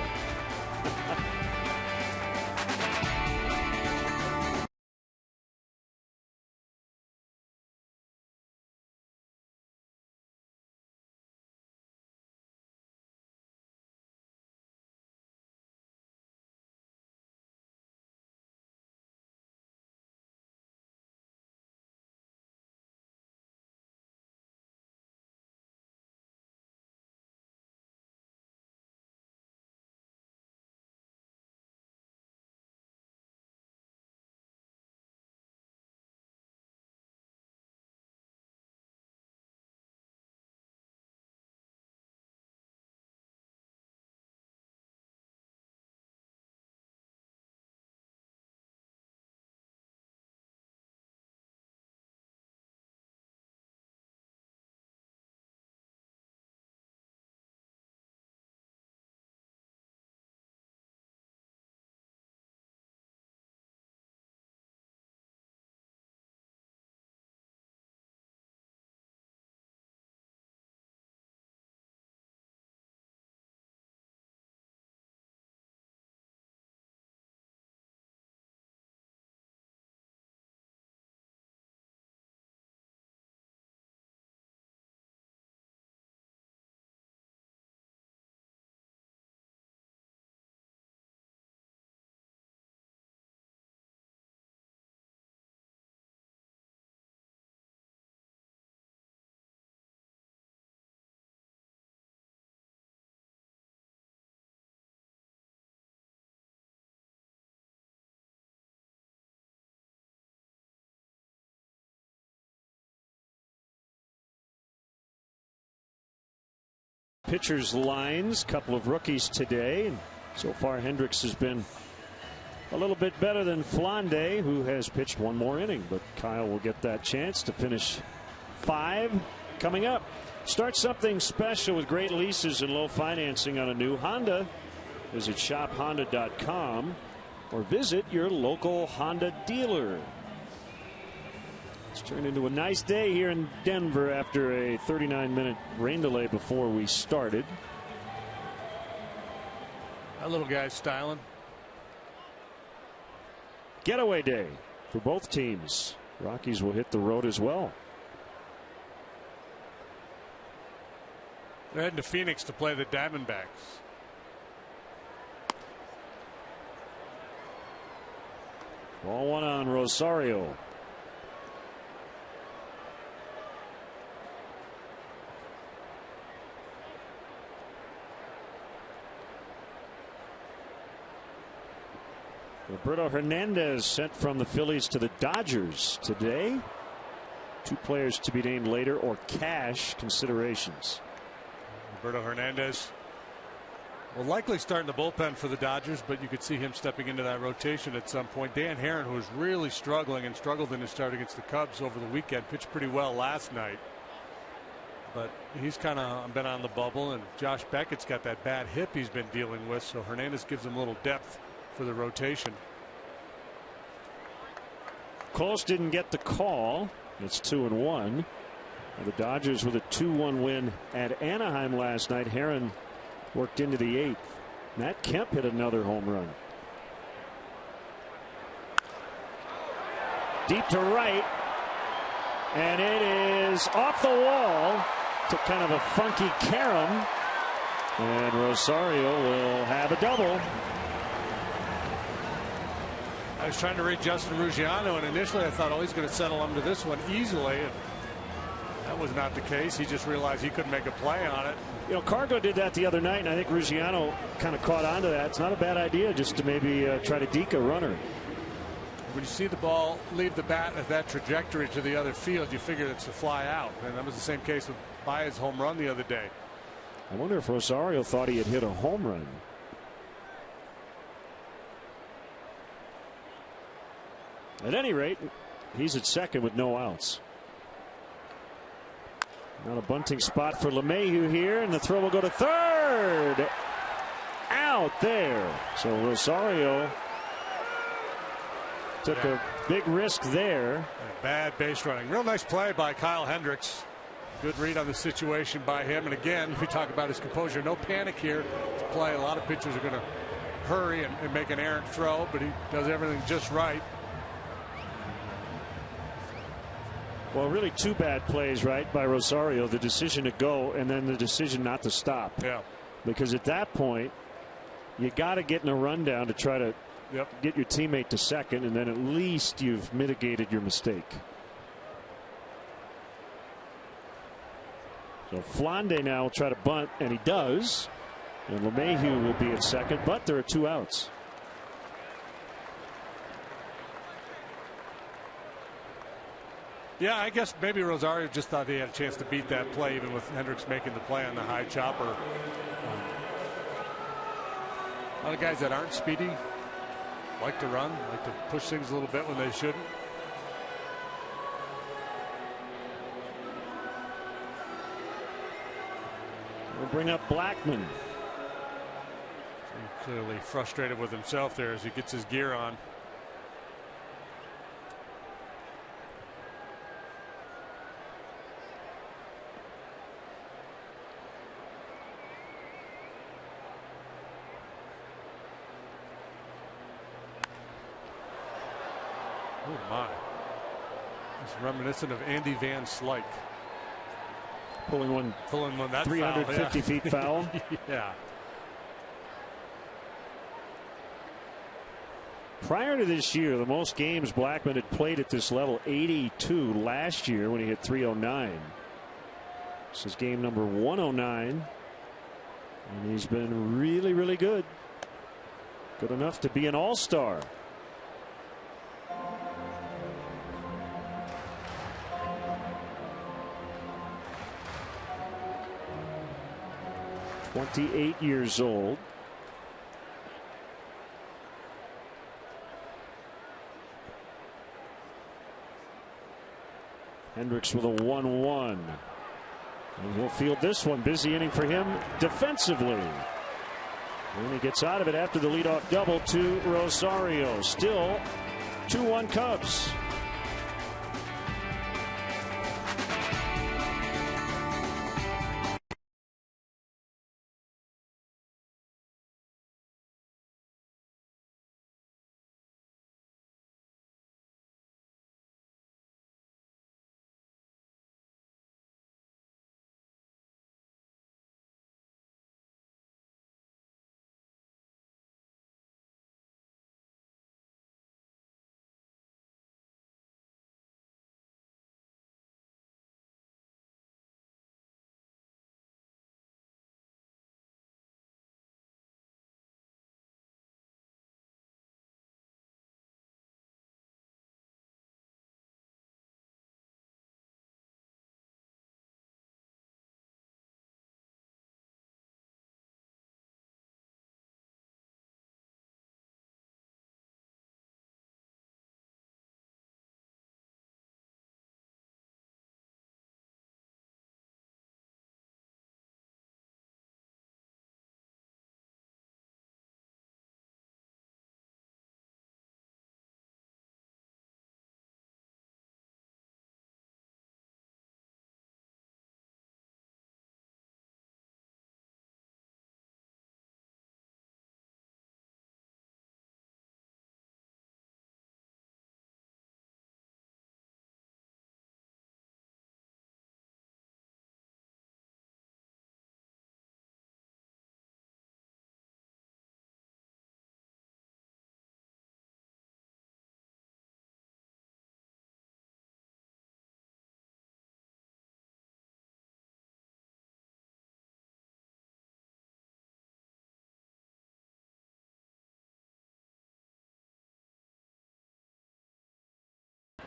Pitchers lines, couple of rookies today, and so far Hendricks has been a little bit better than Flande, who has pitched one more inning, but Kyle will get that chance to finish 5 coming up. Start something special with great leases and low financing on a new Honda. Visit shophonda.com or visit your local Honda dealer. It's turned into a nice day here in Denver after a 39-minute rain delay before we started. That little guy's styling. Getaway day for both teams. Rockies will hit the road as well. They're heading to Phoenix to play the Diamondbacks. Ball one on Rosario. Roberto Hernandez sent from the Phillies to the Dodgers today. 2 players to be named later or cash considerations. Roberto Hernandez Well, likely starting the bullpen for the Dodgers, but you could see him stepping into that rotation at some point. Dan Herron, who was really struggling and struggled in his start against the Cubs over the weekend, pitched pretty well last night. But he's kind of been on the bubble, and Josh Beckett's got that bad hip he's been dealing with, so Hernandez gives him a little depth for the rotation. Close didn't get the call. It's 2-1. The Dodgers with a 2-1 win at Anaheim last night. Herron worked into the 8th. Matt Kemp hit another home run. Deep to right. And it is off the wall. Took kind of a funky carom. And Rosario will have a double. I was trying to read Justin Ruggiano, and initially I thought, oh, he's going to settle him to this one easily. And that was not the case. He just realized he couldn't make a play on it. You know, Cargo did that the other night, and I think Ruggiano kind of caught on to that. It's not a bad idea just to maybe try to deke a runner. When you see the ball leave the bat at that trajectory to the other field, you figure it's to fly out. And that was the same case with Baez' home run the other day. I wonder if Rosario thought he had hit a home run. At any rate, he's at second with no outs. Not a bunting spot for LeMahieu here, and the throw will go to third. Out there. So Rosario took a big risk there. Bad base running. Real nice play by Kyle Hendricks. Good read on the situation by him. And again, we talk about his composure. No panic here. It's play. A lot of pitchers are going to hurry and make an errant throw, but he does everything just right. Well, really two bad plays, right, by Rosario. The decision to go and then the decision not to stop. Yeah. Because at that point, you got to get in a rundown to try to get your teammate to second, and then at least you've mitigated your mistake. So Flande now will try to bunt, and he does. And LeMahieu will be at second, but there are two outs. Yeah, I guess maybe Rosario just thought he had a chance to beat that play, even with Hendricks making the play on the high chopper. A lot of guys that aren't speedy like to run, like to push things a little bit when they shouldn't. We'll bring up Blackman. He's clearly frustrated with himself there as he gets his gear on. Oh my. It's reminiscent of Andy Van Slyke. Pulling one that 350 foul, yeah. feet foul. Yeah. Prior to this year, the most games Blackman had played at this level, 82 last year when he hit 309. This is game number 109. And he's been really, really good. Good enough to be an all-star. "28 years old." Hendricks with a 1-1. And he'll field this one. Busy inning for him defensively. And he gets out of it after the leadoff double to Rosario. Still 2-1 Cubs.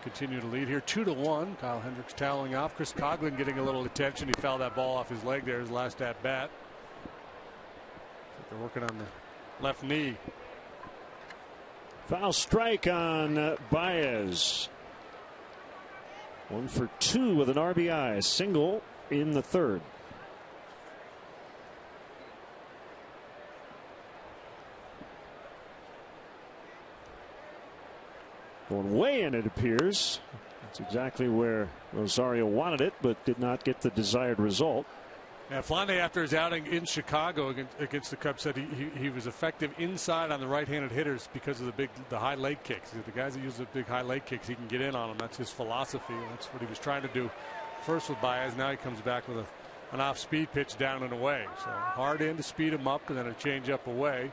continue to lead here 2-1. Kyle Hendricks toweling off. Chris Coghlan getting a little attention. He fouled that ball off his leg there, his last at bat. They're working on the left knee. Foul strike on Baez. 1 for 2 with an RBI, a single in the third. Going way in, it appears. That's exactly where Rosario wanted it, but did not get the desired result. Yeah, Flande, after his outing in Chicago against the Cubs, said he was effective inside on the right-handed hitters because of the high leg kicks. The guys that use the big high leg kicks, he can get in on them. That's his philosophy. That's what he was trying to do first with Baez. Now he comes back with an off-speed pitch down and away. So hard in to speed him up, and then a change-up away.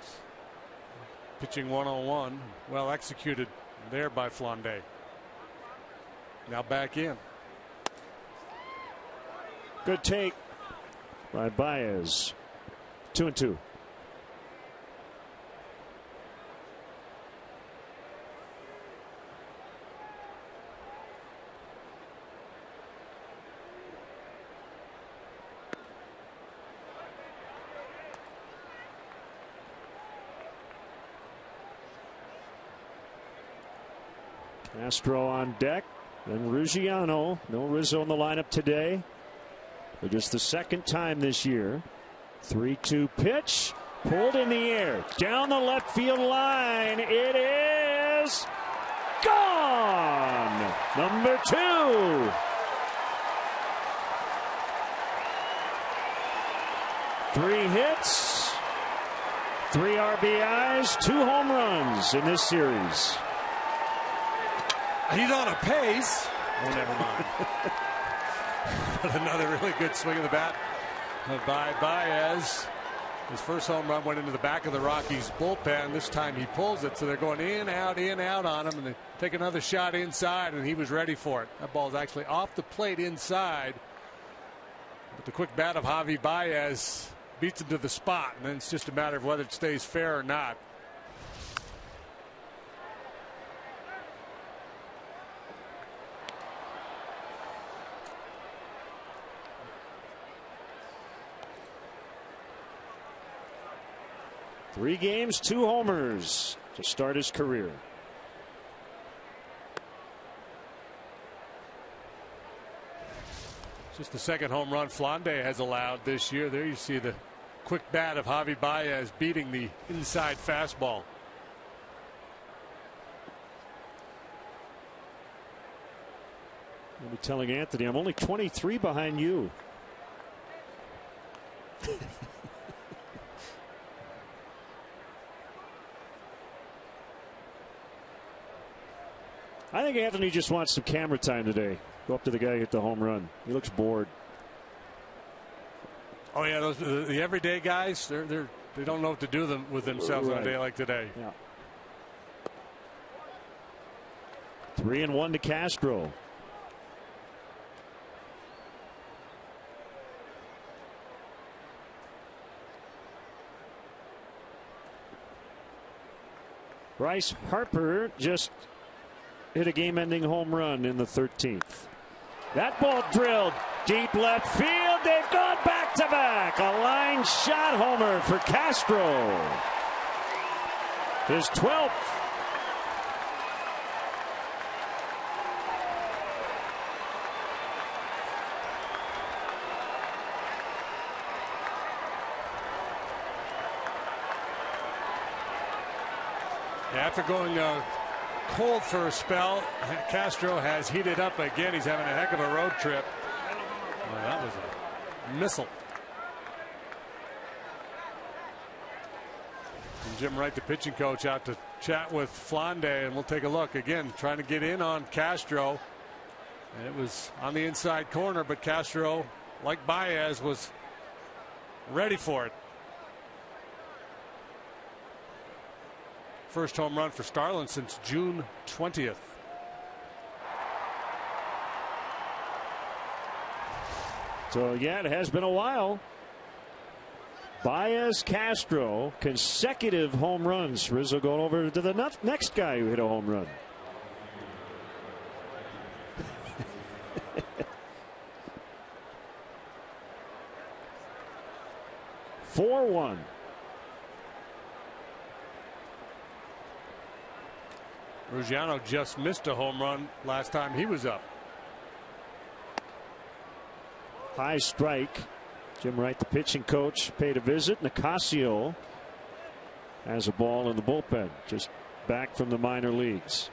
It's pitching one-on-one, well executed there by Flande. Now back in. Good take by Baez. 2-2. Castro on deck. Then Ruggiano. No Rizzo in the lineup today. For just the second time this year. 3-2 pitch. Pulled in the air. Down the left field line. It is gone. Number 2. 3 hits. 3 RBIs. 2 home runs in this series. He's on a pace. Oh, never mind. But another really good swing of the bat by Baez. His first home run went into the back of the Rockies bullpen. This time he pulls it, so they're going in, out on him, and they take another shot inside, and he was ready for it. That ball is actually off the plate inside. But the quick bat of Javi Baez beats him to the spot, and then it's just a matter of whether it stays fair or not. Three games, 2 homers to start his career. Just the second home run Flande has allowed this year. There you see the quick bat of Javi Baez beating the inside fastball. I'll be telling Anthony, I'm only 23 behind you. I think Anthony just wants some camera time today. Go up to the guy who hit the home run. He looks bored. Oh yeah, those the everyday guys. They don't know what to do with themselves on a day like today. Yeah. 3-1 to Castro. Bryce Harper just hit a game-ending home run in the 13th. That ball drilled deep left field. They've gone back-to-back. A line shot homer for Castro. His 12th. After going cold for a spell, Castro has heated up again. He's having a heck of a road trip. Well, that was a missile. And Jim Wright, the pitching coach, out to chat with Flande, and we'll take a look again, trying to get in on Castro. And it was on the inside corner, but Castro, like Baez, was ready for it. First home run for Starlin since June 20th. So yeah, it has been a while. Baez, Castro, consecutive home runs. Rizzo going over to the next guy who hit a home run. 4-1. Ruggiano just missed a home run last time he was up. High strike. Jim Wright, the pitching coach, paid a visit. Nicasio has a ball in the bullpen, just back from the minor leagues.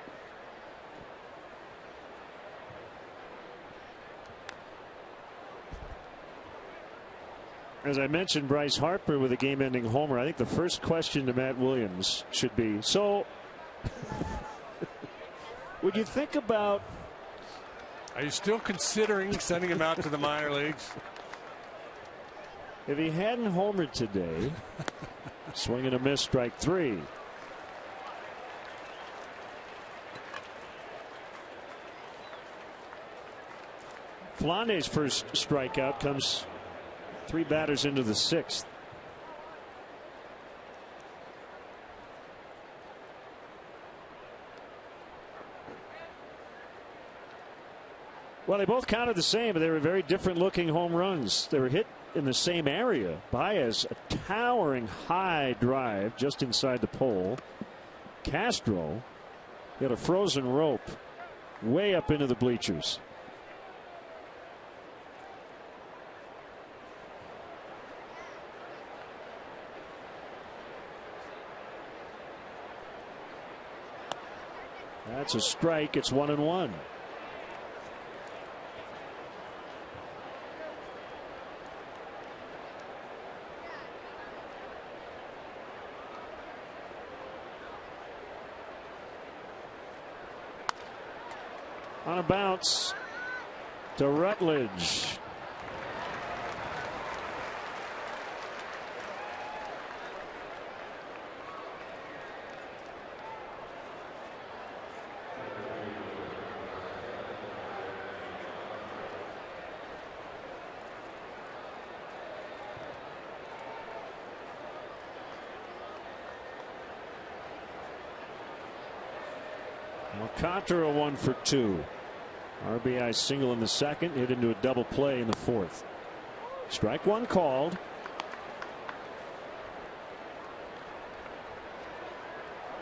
As I mentioned, Bryce Harper with a game-ending homer. I think the first question to Matt Williams should be, so would you think about... Are you still considering sending him out to the minor leagues? If he hadn't homered today, swing and a miss, strike 3. Flande's first strikeout comes 3 batters into the 6th. Well, they both counted the same, but they were very different looking home runs. They were hit in the same area. Baez, a towering high drive just inside the pole. Castro hit a frozen rope way up into the bleachers. That's a strike. It's 1-1. On a bounce to Rutledge. Alcantara 1 for 2. RBI single in the second, hit into a double play in the 4th. Strike 1 called.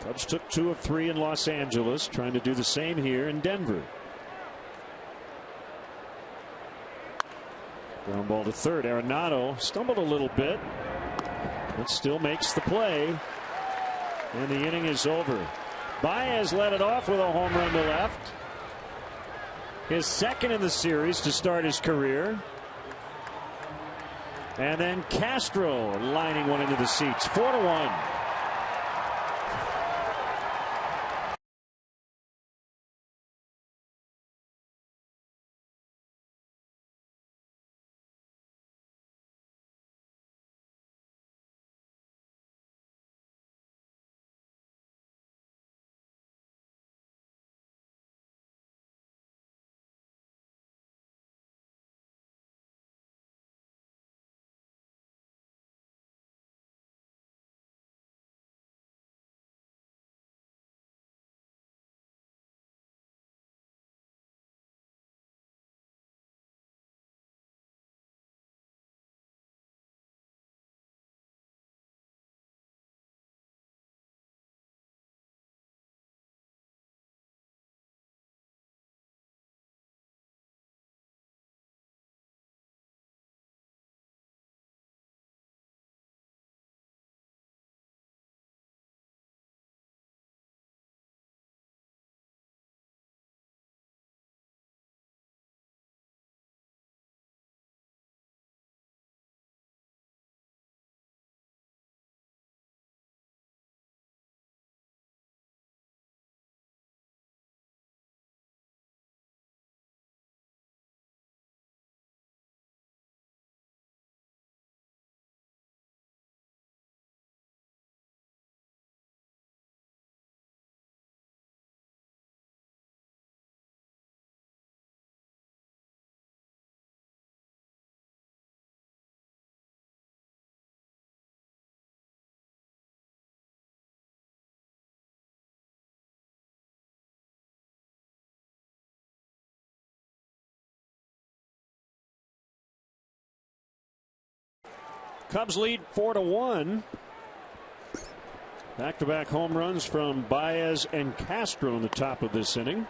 Cubs took 2 of 3 in Los Angeles, trying to do the same here in Denver. Ground ball to third. Arenado stumbled a little bit, but still makes the play. And the inning is over. Baez led it off with a home run to left. His second in the series to start his career. And then Castro lining one into the seats. 4-1. Cubs lead 4-1. Back-to-back home runs from Baez and Castro in the top of this inning.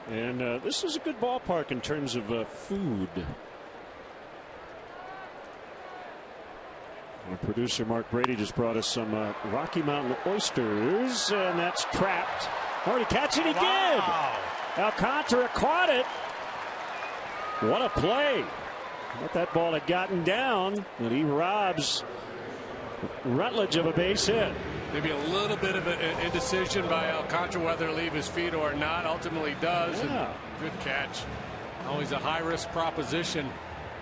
And this is a good ballpark in terms of food. Our producer Mark Brady just brought us some Rocky Mountain oysters, and that's trapped. Already catch it, he did. Alcantara caught it. What a play. But that ball had gotten down, and he robs Rutledge of a base hit. Maybe a little bit of an indecision by Alcantara whether to leave his feet or not. Ultimately does. Yeah. And good catch. Always a high-risk proposition.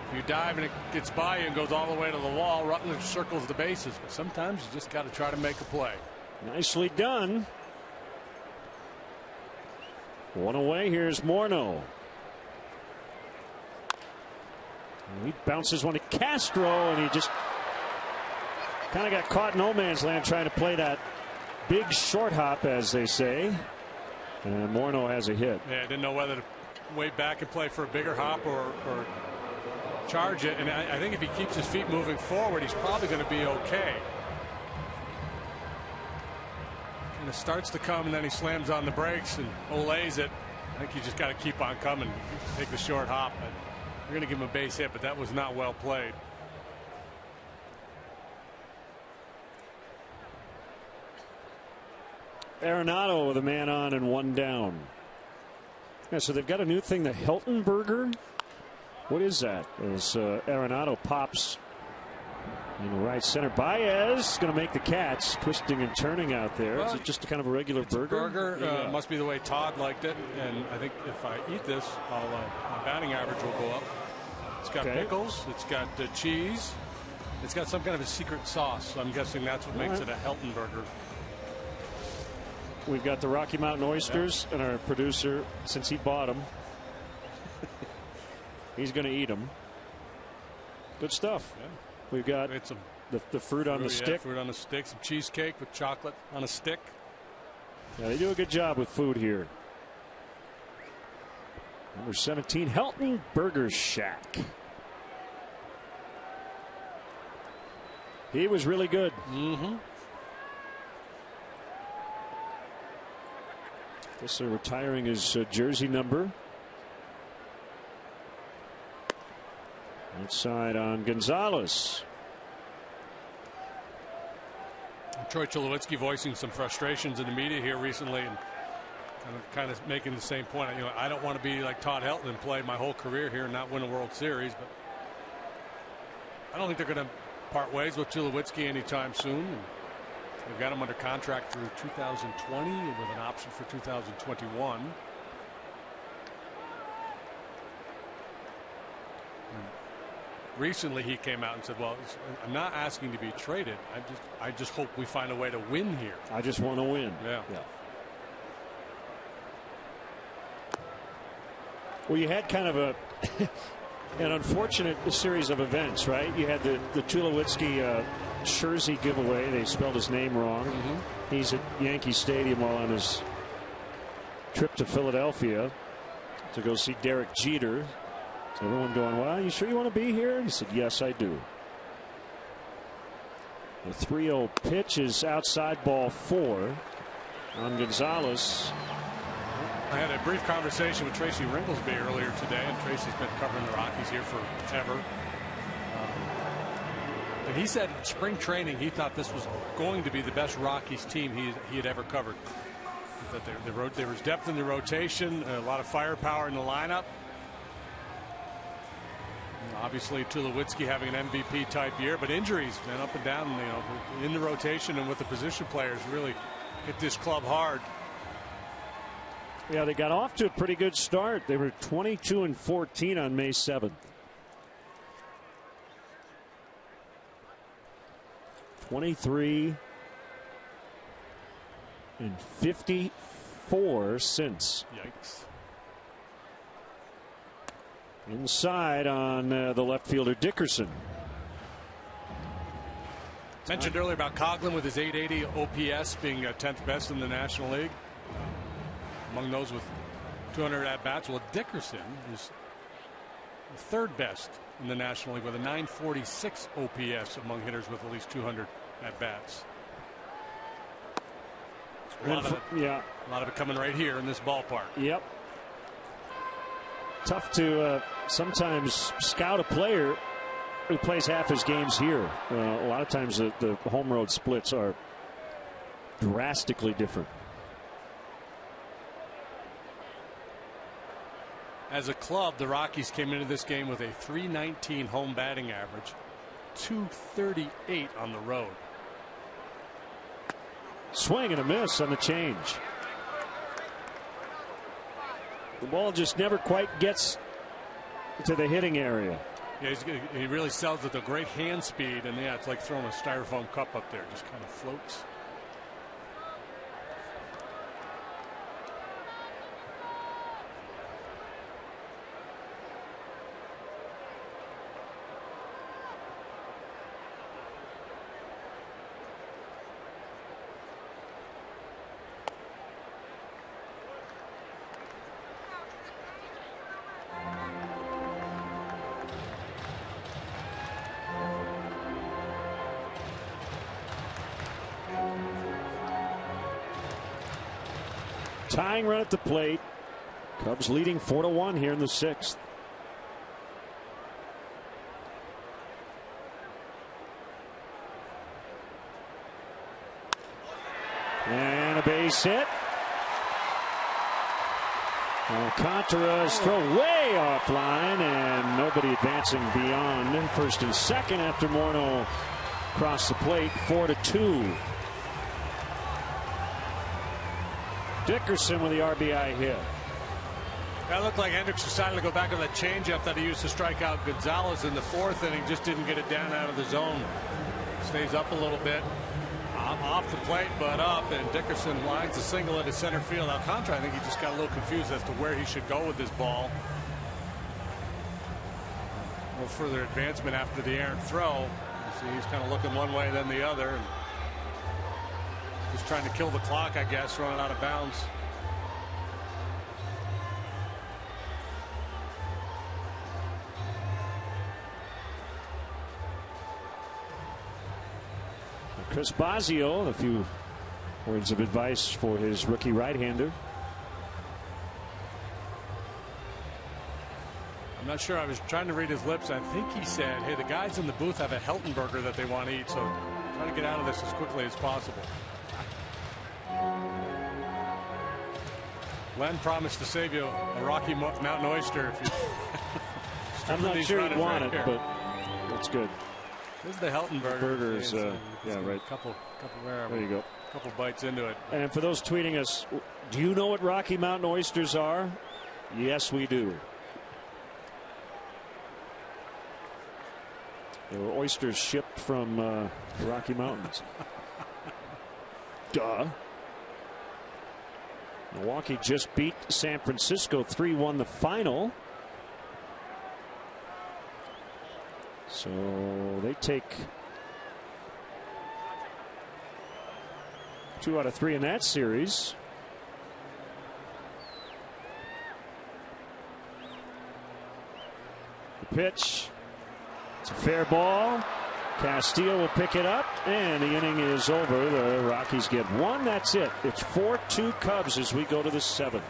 If you dive and it gets by you and goes all the way to the wall, Rutledge circles the bases. But sometimes you just got to try to make a play. Nicely done. One away. Here's Morneau. He bounces one to Castro, and he just kind of got caught in no man's land trying to play that big short hop, as they say. And Morneau has a hit. Yeah, didn't know whether to wait back and play for a bigger hop or charge it. And I think if he keeps his feet moving forward, he's probably going to be okay. And it starts to come, and then he slams on the brakes and olays it. I think you just got to keep on coming. Take the short hop. We're going to give him a base hit, but that was not well played. Arenado with a man on and one down. Yeah, so they've got a new thing, the Hilton Burger. What is that? As Arenado pops in the right center. Baez going to make the catch, twisting and turning out there. Well, is it just kind of a regular burger? Yeah. Must be the way Todd liked it. And I think if I eat this, my batting average will go up. It's got pickles. It's got cheese. It's got some kind of a secret sauce. So I'm guessing that's what makes it a Hilton Burger. We've got the Rocky Mountain oysters, and our producer, since he bought them, he's going to eat them. Good stuff. Yeah. We've got the fruit on the stick. Fruit on a stick. Some cheesecake with chocolate on a stick. Yeah, they do a good job with food here. Number 17, Hilton Burger Shack. He was really good. Guess they're retiring his jersey number. Outside on Gonzalez. Troy Tulowitzki voicing some frustrations in the media here recently, and kind of making the same point. You know, I don't want to be like Todd Helton and play my whole career here and not win a World Series, but I don't think they're going to part ways with Tulowitzki anytime soon. And they've got him under contract through 2020 with an option for 2021. Recently he came out and said, well, I'm not asking to be traded. I just hope we find a way to win here. I just want to win. Yeah. Well, you had kind of an unfortunate series of events, right? You had the Tulowitzki Scherzy giveaway. They spelled his name wrong. He's at Yankee Stadium while on his trip to Philadelphia to go see Derek Jeter. So everyone going, well, you sure you want to be here? He said, yes, I do. The 3-0 pitch is outside, ball 4 on Gonzalez. I had a brief conversation with Tracy Ringlesby earlier today, and Tracy's been covering the Rockies here forever. And he said in spring training he thought this was going to be the best Rockies team he had ever covered. That there was depth in the rotation, a lot of firepower in the lineup. Obviously Tulowitzki having an MVP type year, but injuries and up and down, you know, in the rotation and with the position players really hit this club hard. Yeah, they got off to a pretty good start. They were 22-14 on May 7th. 23-54 since. Yikes. Inside on the left fielder Dickerson. Mentioned earlier about Coughlin with his 880 OPS being 10th best in the National League. Among those with 200 at bats, well, Dickerson is third best in the National League with a 946 OPS among hitters with at least 200 at bats. A lot of it coming right here in this ballpark. Yep. Tough to sometimes scout a player who plays half his games here. A lot of times the home road splits are drastically different. As a club, the Rockies came into this game with a .319 home batting average, .238 on the road. Swing and a miss on the change. The ball just never quite gets to the hitting area. Yeah, he really sells with a great hand speed, and yeah, it's like throwing a styrofoam cup up there, just kind of floats. Tying run at the plate. Cubs leading 4-1 here in the 6th. And a base hit. Alcantara's throw way offline, and nobody advancing beyond first and second after Morneau crossed the plate. 4-2. Dickerson with the RBI hit. That looked like Hendricks decided to go back on that changeup that he used to strike out Gonzalez in the 4th inning. Just didn't get it down out of the zone. Stays up a little bit. Off the plate, but up, and Dickerson lines a single into center field. Alcantara, I think he just got a little confused as to where he should go with this ball. A little further advancement after the errant throw. You see he's kind of looking one way then the other. And just trying to kill the clock, I guess, running out of bounds. Chris Bosio, a few words of advice for his rookie right-hander. I'm not sure. I was trying to read his lips. I think he said, hey, the guys in the booth have a Heltonburger that they want to eat, so try to get out of this as quickly as possible. Len promised to save you a Rocky Mountain oyster if you I'm not sure he'd want it, but that's good. This is the Heltonburger. Burgers, yeah, right. Couple there you go. Couple bites into it. And for those tweeting us, do you know what Rocky Mountain oysters are? Yes, we do. There were oysters shipped from the Rocky Mountains. Duh. Milwaukee just beat San Francisco 3-1 the final. So they take 2 out of 3 in that series. The pitch. It's a fair ball. Castillo will pick it up, and the inning is over. The Rockies get 1. That's it. It's 4-2 Cubs as we go to the 7th.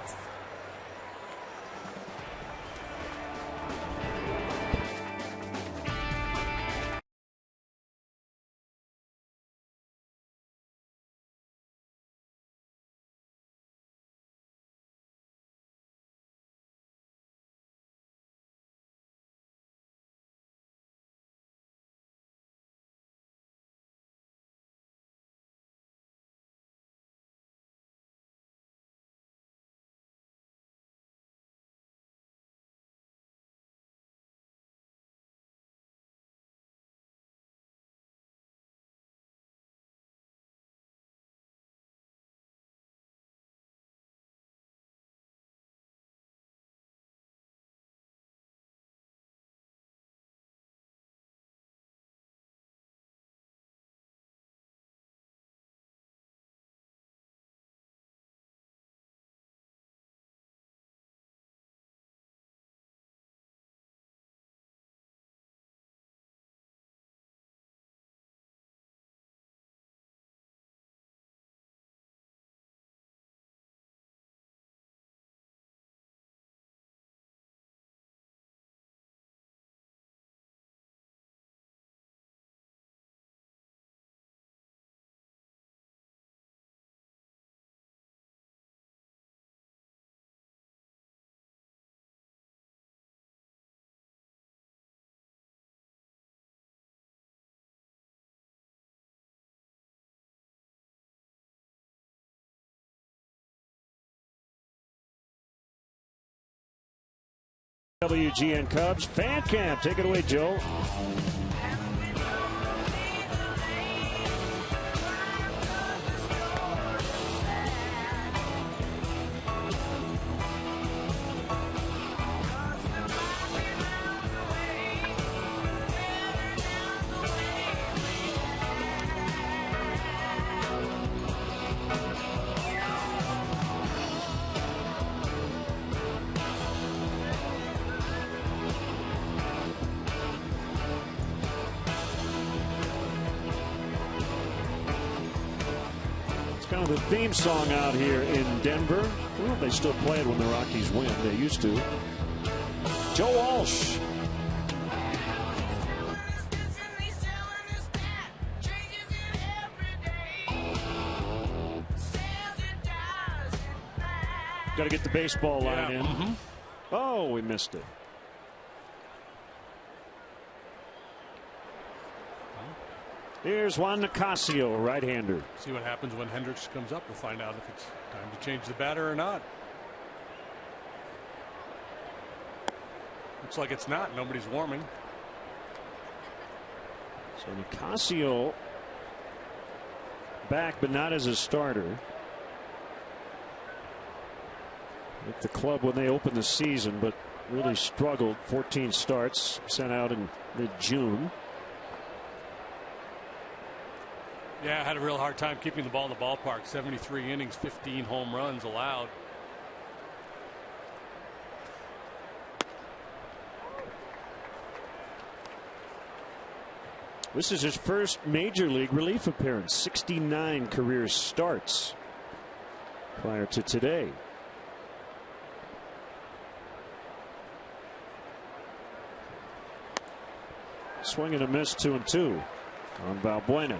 WGN Cubs fan camp. Take it away, Joe. Kind of the theme song out here in Denver. Well, they still play it when the Rockies win. They used to. Joe Walsh. Got to get the baseball line in. Oh, we missed it. Here's Juan Nicasio, right-hander. See what happens when Hendricks comes up. We'll find out if it's time to change the batter or not. Looks like it's not. Nobody's warming. So Nicasio back, but not as a starter. With the club when they opened the season, but really struggled. 14 starts, sent out in mid-June. Yeah, had a real hard time keeping the ball in the ballpark. 73 innings, 15 home runs allowed. This is his first major league relief appearance. 69 career starts prior to today. Swing and a miss, 2-2 on Valbuena.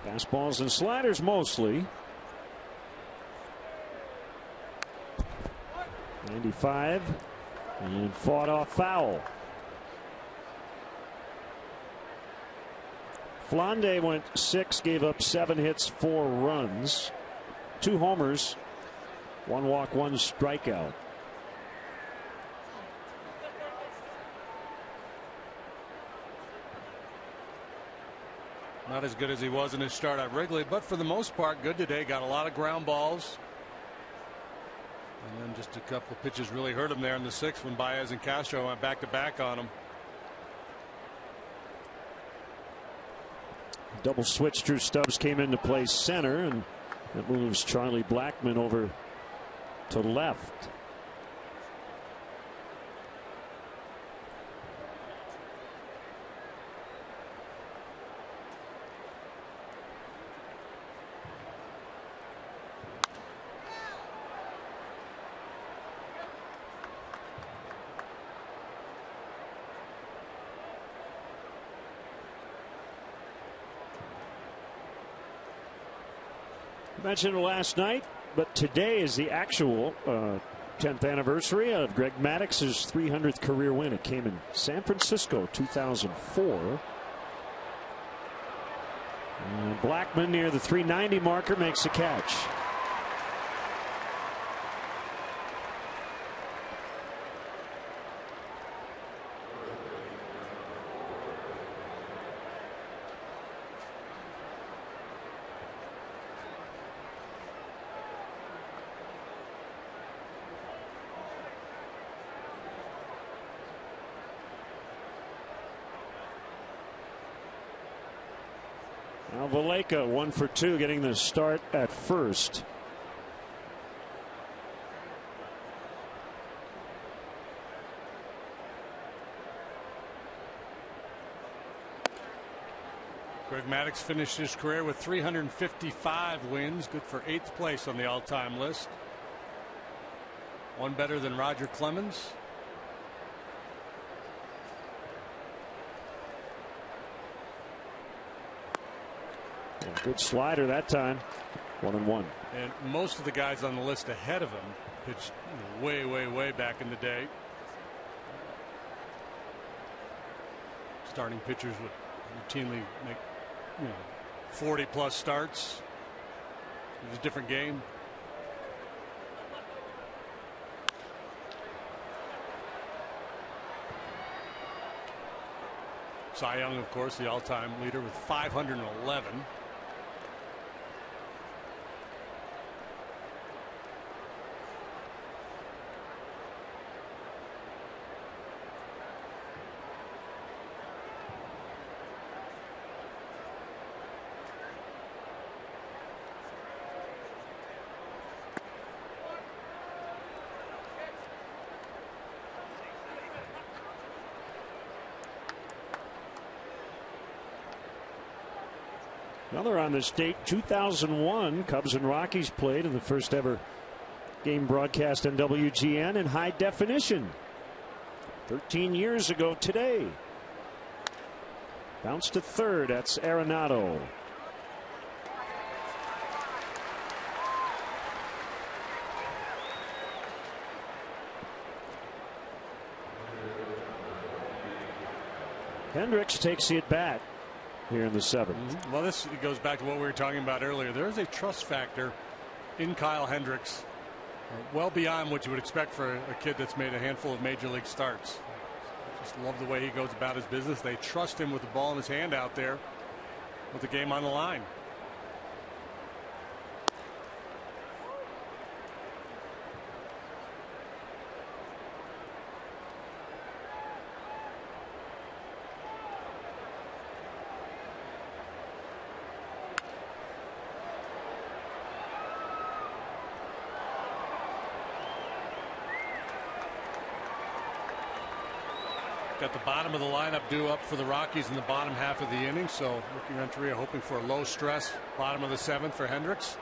Fastballs and sliders mostly. 95 and fought off foul. Flande went 6, gave up 7 hits, 4 runs, 2 homers, 1 walk, 1 strikeout. Not as good as he was in his start at Wrigley, but for the most part good today. Got a lot of ground balls. And then just a couple of pitches really hurt him there in the 6th when Baez and Castro went back-to-back on him. Double switch. Drew Stubbs came into play center, and that moves Charlie Blackmon over to left. Mentioned it last night, but today is the actual 10th anniversary of Greg Maddox's 300th career win. It came in San Francisco, 2004. Blackmon near the 390 marker makes a catch. Now Valleca 1 for 2, getting the start at first. Greg Maddux finished his career with 355 wins, good for 8th place on the all-time list. One better than Roger Clemens. Good slider that time. 1-1. And most of the guys on the list ahead of him pitched way back in the day. Starting pitchers would routinely make 40+ starts. It was a different game. Cy Young, of course, the all-time leader with 511. Another on this date, 2001, Cubs and Rockies played in the first ever game broadcast on WGN in high definition. 13 years ago today. Bounce to third. That's Arenado. Hendricks takes the at bat here in the seventh. Well, this goes back to what we were talking about earlier. There is a trust factor in Kyle Hendricks, well beyond what you would expect for a kid that's made a handful of major league starts. Just love the way he goes about his business. They trust him with the ball in his hand out there with the game on the line. Got the bottom of the lineup due up for the Rockies in the bottom half of the inning. So Ricky Renteria hoping for a low stress bottom of the seventh for Hendricks.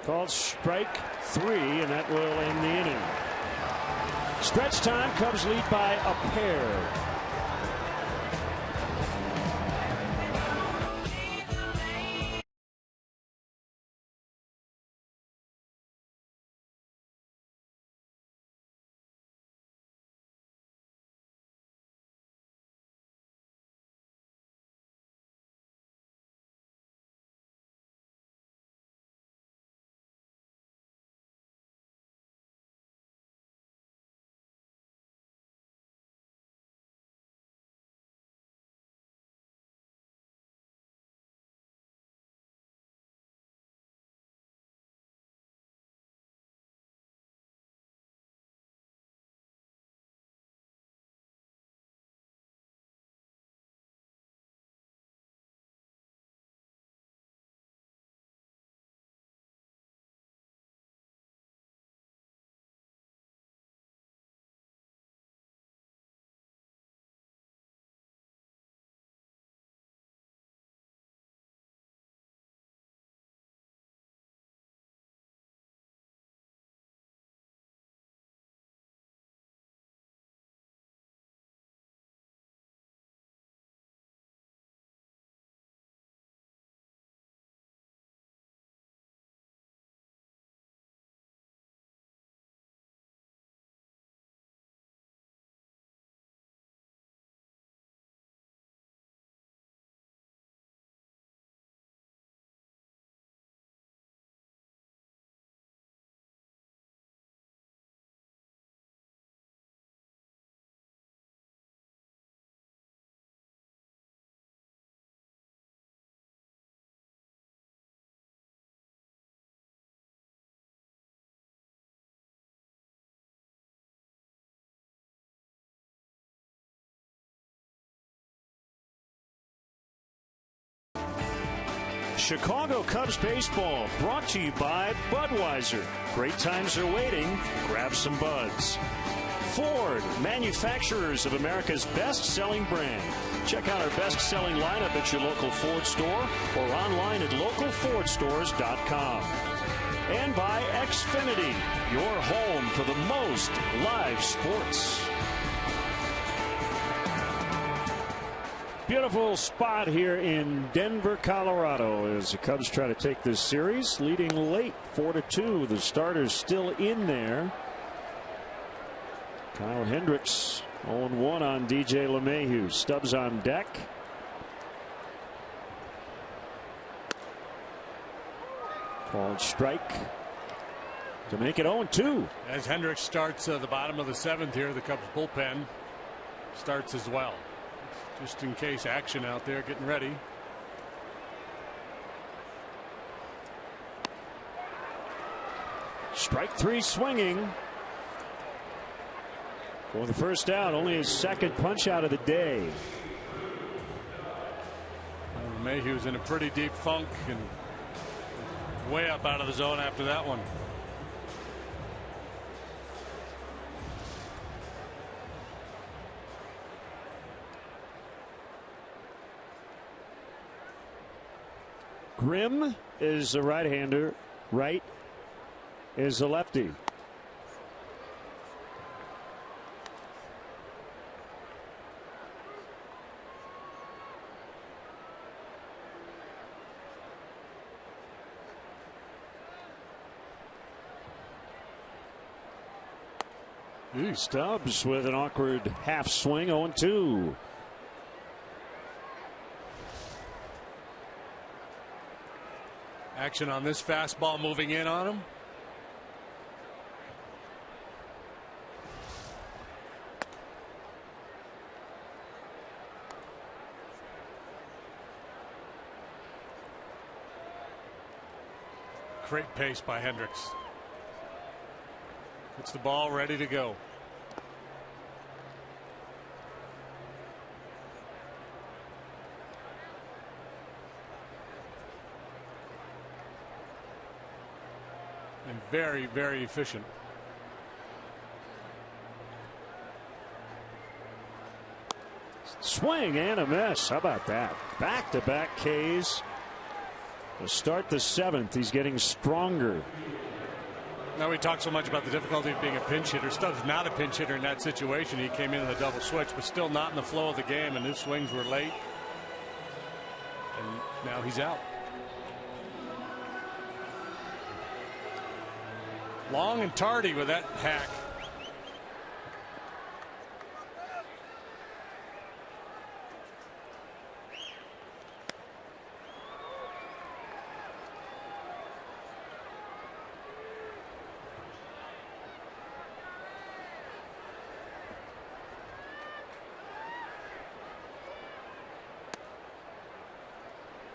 Called strike 3, and that will end the inning. Stretch time. Cubs lead by a pair. Chicago Cubs baseball brought to you by Budweiser. Great times are waiting. Grab some buds. Ford, manufacturers of America's best-selling brand. Check out our best-selling lineup at your local Ford store or online at localfordstores.com. And by Xfinity, your home for the most live sports. Beautiful spot here in Denver, Colorado, as the Cubs try to take this series, leading late 4-2. The starters still in there. Kyle Hendricks 0-1 on DJ LeMahieu. Stubbs on deck. Called strike to make it 0-2. As Hendricks starts the bottom of the 7th here, the Cubs bullpen starts as well. Just in case action out there getting ready. Strike 3 swinging for the first out. Only his second punch out of the day. Mayhew's in a pretty deep funk and way up out of the zone after that one. Grimm is a right-hander. Wright is a lefty. Stubbs with an awkward half swing. 0-2. Action on this fastball moving in on him. Great pace by Hendricks. It's the ball ready to go. And very, very efficient. Swing and a miss. How about that? Back-to-back Ks to start the 7th. He's getting stronger. Now we talk so much about the difficulty of being a pinch hitter. Stubbs not a pinch hitter in that situation. He came in the double switch, but still not in the flow of the game, and his swings were late. And now he's out. Long and tardy with that hack.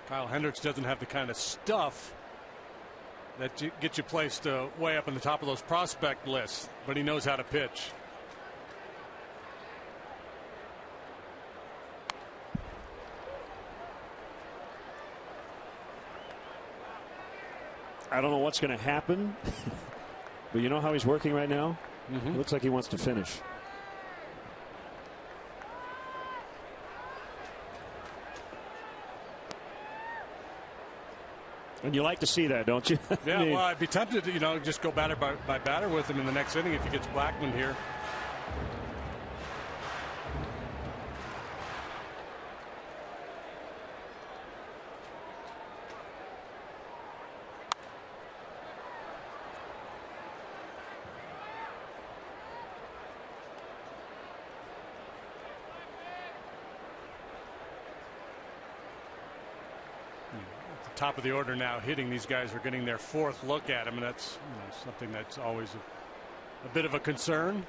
Kyle Hendricks doesn't have the kind of stuff that gets you placed way up in the top of those prospect lists, but he knows how to pitch. I don't know what's going to happen, but you know how he's working right now? It looks like he wants to finish. And you like to see that, don't you? Yeah, well, I'd be tempted to, just go batter by batter with him in the next inning if he gets Blackmon here. Top of the order now hitting. These guys are getting their 4th look at him, and that's something that's always a bit of a concern.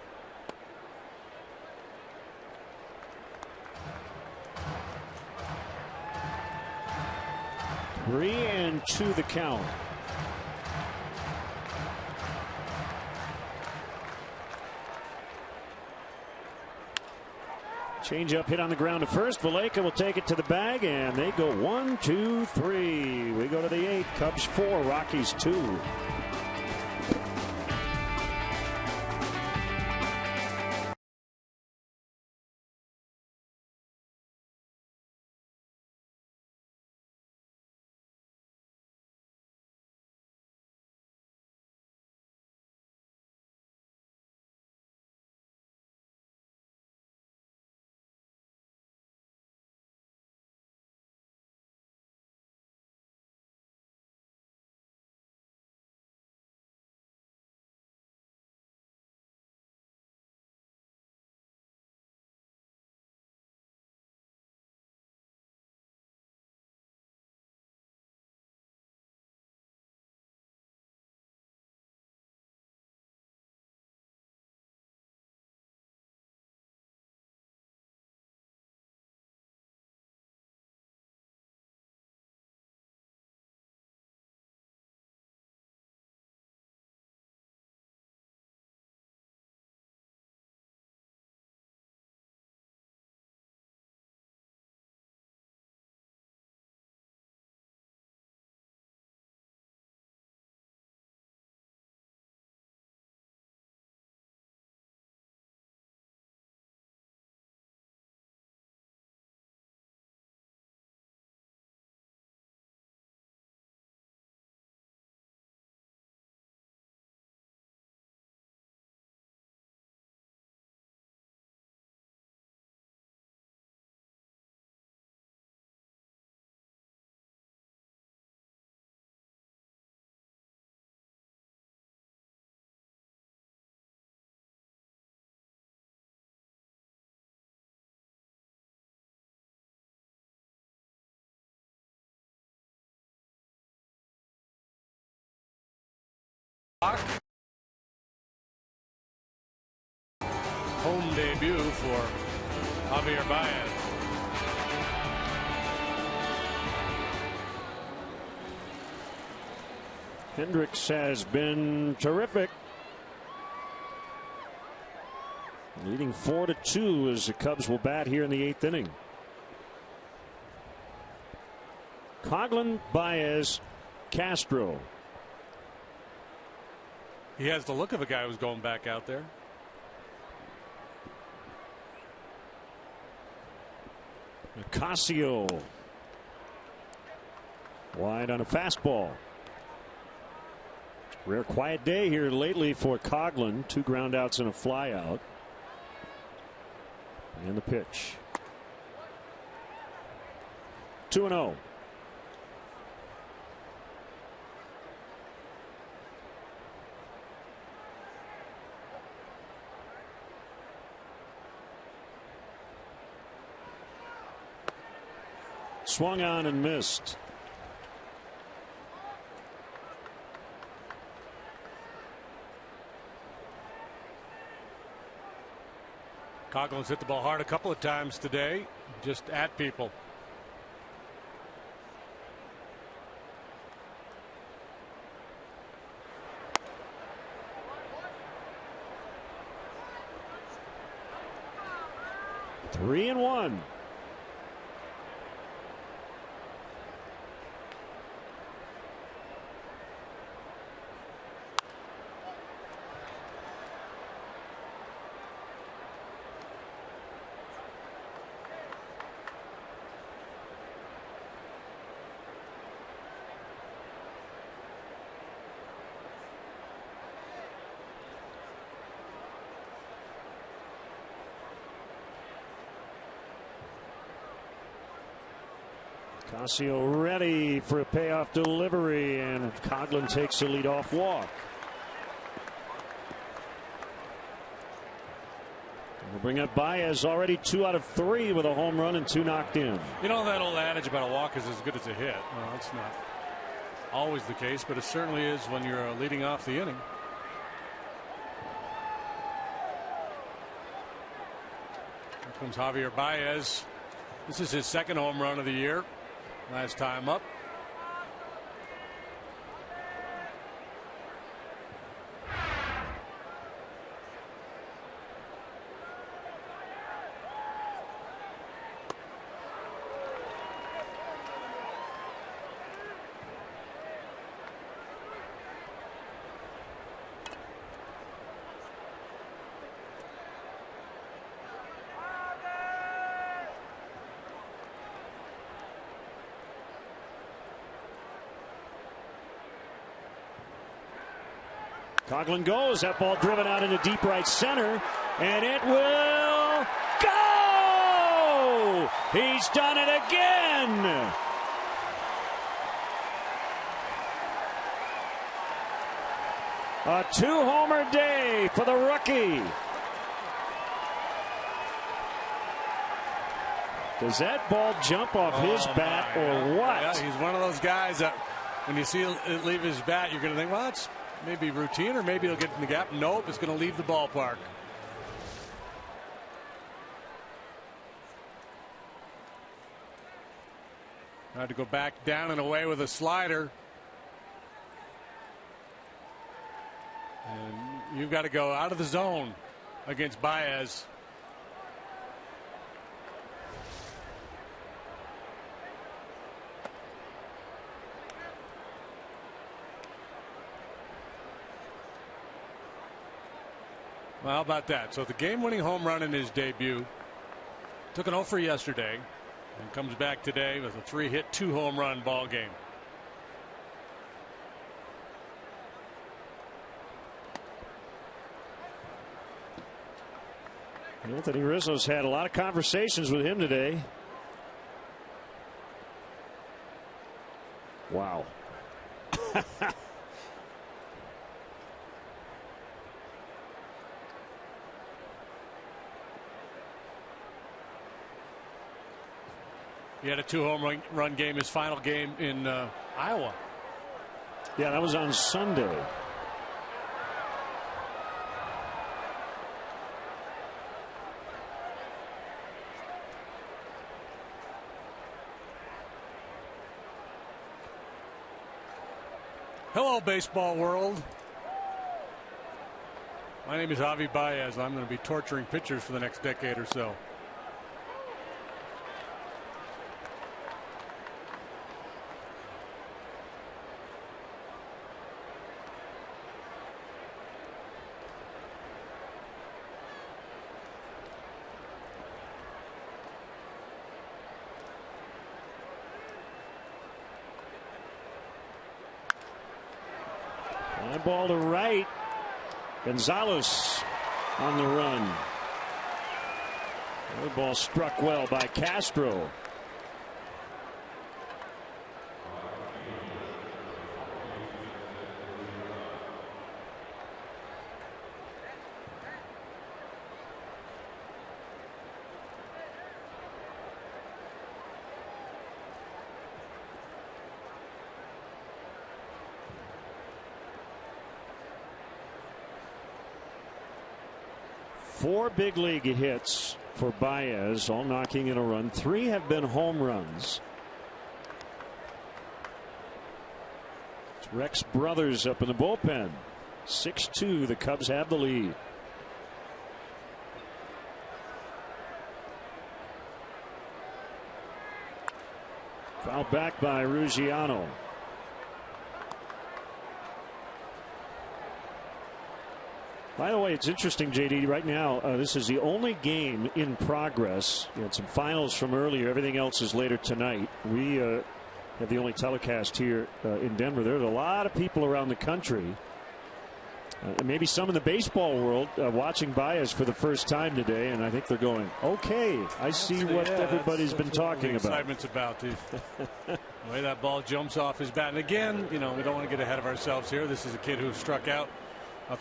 Three and 2 the count. Change up hit on the ground to first. Valaika will take it to the bag, and they go 1, 2, 3. We go to the 8th. Cubs 4, Rockies 2. Home debut for Javier Baez. Hendricks has been terrific. Leading 4-2 as the Cubs will bat here in the 8th inning. Coghlan, Baez, Castro. He has the look of a guy who's going back out there. Ocasio wide on a fastball. Rare quiet day here lately for Coghlan. 2 groundouts and a flyout. And the pitch. 2-0. Swung on and missed. Coghlan's hit the ball hard a couple of times today, just at people. Three and one. Ocasio ready for a payoff delivery, and Coghlan takes a leadoff walk. We'll bring up Baez, already 2 out of 3 with a home run and 2 knocked in. You know that old adage about a walk is as good as a hit. Well, it's not always the case, but it certainly is when you're leading off the inning. Here comes Javier Baez. This is his 2nd home run of the year. Last time up. Coghlan goes. That ball driven out into deep right center, and it will go! He's done it again! A 2-homer day for the rookie. Does that ball jump off his bat or what? Yeah, he's one of those guys that when you see it leave his bat, you're going to think, well, it's maybe routine, or maybe he'll get in the gap. Nope, it's going to leave the ballpark. Tried to go back down and away with a slider. And you've got to go out of the zone against Baez. Well, how about that? So the game-winning home run in his debut. Took an 0 for yesterday and comes back today with a 3-hit, 2-home run ball game. Anthony Rizzo's had a lot of conversations with him today. Wow. He had a 2-home run game, his final game in Iowa. Yeah, that was on Sunday. Hello, baseball world. My name is Javi Baez. I'm going to be torturing pitchers for the next decade or so. Fly ball to right. Gonzalez on the run. The ball struck well by Castro. Four big league hits for Baez, all knocking in a run. 3 have been home runs. It's Rex Brothers up in the bullpen. 6-2, the Cubs have the lead. Foul back by Ruggiano. By the way, it's interesting, JD, right now, this is the only game in progress. You had some finals from earlier. Everything else is later tonight. We have the only telecast here in Denver. There's a lot of people around the country, maybe some in the baseball world, watching Baez for the first time today, and I think they're going, okay, I see what everybody's been talking about. Excitement's about the way that ball jumps off his bat. And again, you know, we don't want to get ahead of ourselves here. This is a kid who struck out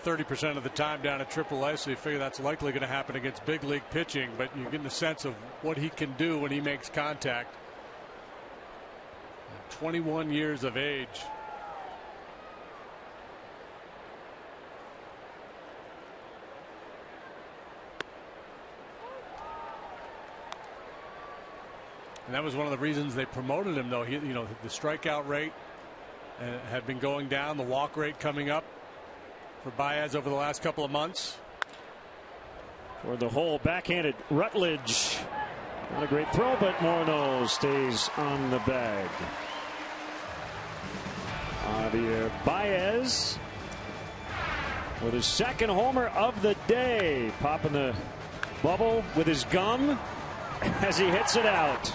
30% of the time down at AAA, so you figure that's likely going to happen against big league pitching, but you're getting a sense of what he can do when he makes contact. 21 years of age. And that was one of the reasons they promoted him, though. You know, the strikeout rate had been going down, the walk rate coming up for Baez over the last couple of months. For the hole, backhanded Rutledge. Not a great throw, but Morneau stays on the bag. Javier Baez with his second homer of the day. Popping the bubble with his gum as he hits it out.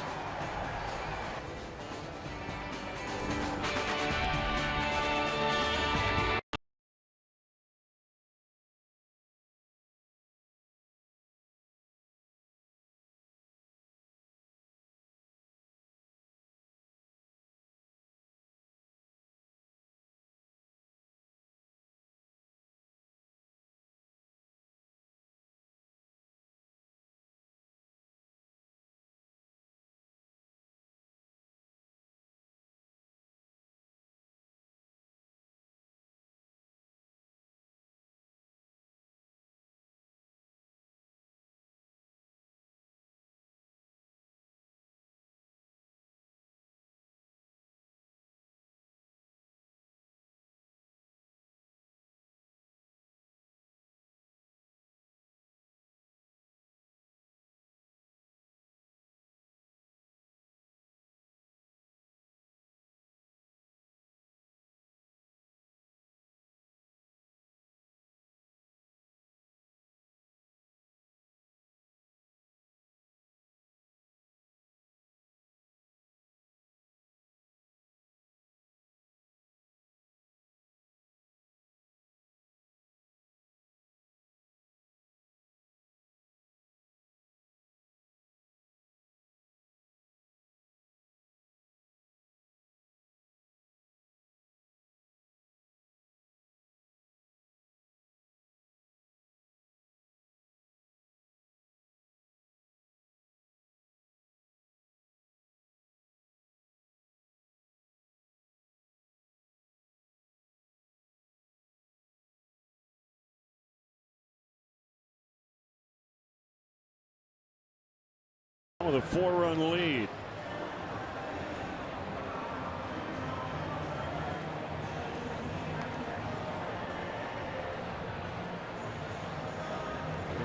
With a 4-run lead.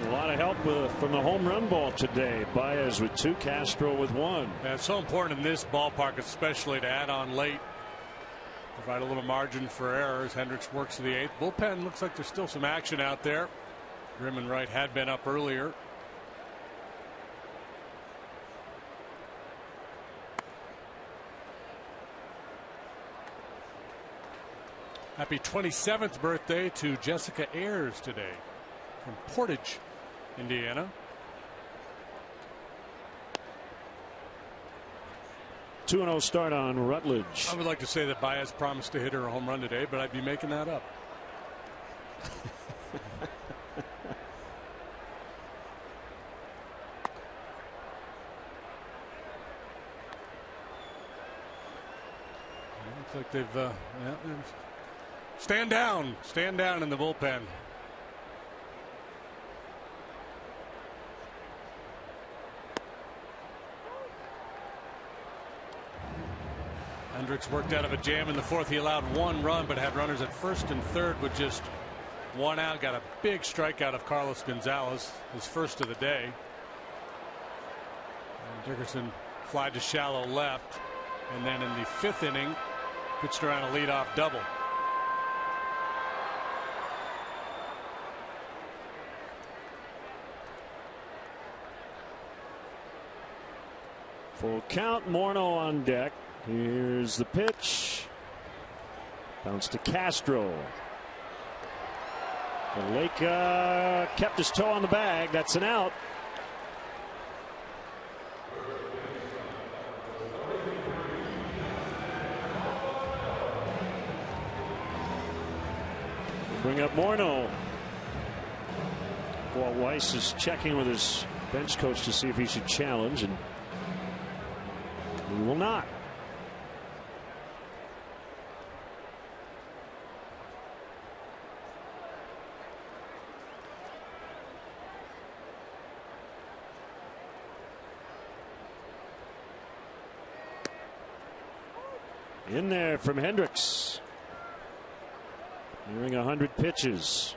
A lot of help from the home run ball today. Baez with 2, Castro with 1. Yeah, it's so important in this ballpark, especially to add on late. Provide a little margin for errors. Hendricks works to the 8th. Bullpen looks like there's still some action out there. Grimm and Wright had been up earlier. Happy 27th birthday to Jessica Ayers today from Portage, Indiana. 2-0 start on Rutledge. I would like to say that Baez promised to hit her a home run today, but I'd be making that up. Looks like they've stand down in the bullpen. Hendricks worked out of a jam in the 4th. He allowed 1 run, but had runners at 1st and 3rd with just 1 out. Got a big strikeout of Carlos Gonzalez, his 1st of the day. And Dickerson flied to shallow left, and then in the 5th inning, pitched around a leadoff double. Full count, Morneau on deck. Here's the pitch. Bounce to Castro. Lake kept his toe on the bag. That's an out. Bring up Morneau. Walt Weiss is checking with his bench coach to see if he should challenge, and he will not. In there from Hendricks. Nearing 100 pitches.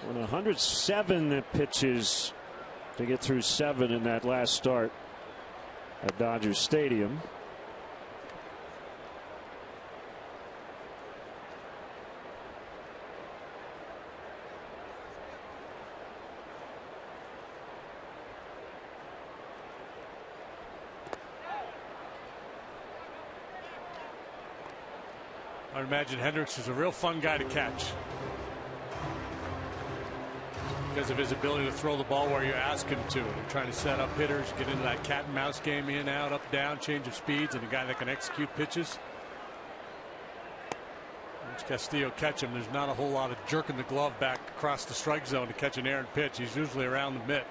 Went 107 pitches to get through 7 in that last start at Dodger Stadium. I imagine Hendricks is a real fun guy to catch because of his ability to throw the ball where you ask him to. They're trying to set up hitters, get into that cat and mouse game, in, out, up, down, change of speeds, and a guy that can execute pitches. Once Castillo catch him, there's not a whole lot of jerking the glove back across the strike zone to catch an errant pitch. He's usually around the mitt.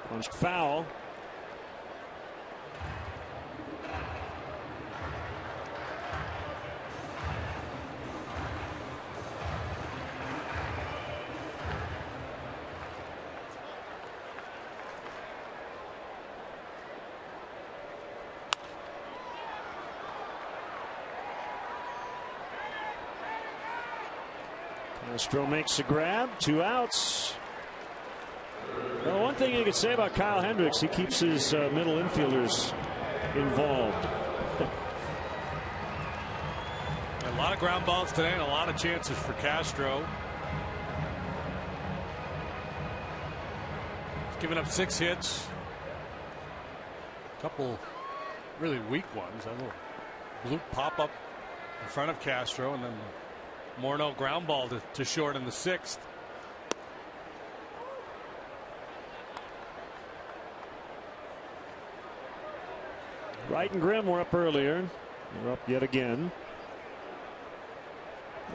Punched foul. Castro makes a grab, 2 outs. Well, one thing you could say about Kyle Hendricks, he keeps his middle infielders involved. A lot of ground balls today and a lot of chances for Castro. He's given up 6 hits. A couple really weak ones. A little blue pop up in front of Castro, and then Morneau ground ball to short in the 6th. Wright and Grimm were up earlier. They're up yet again.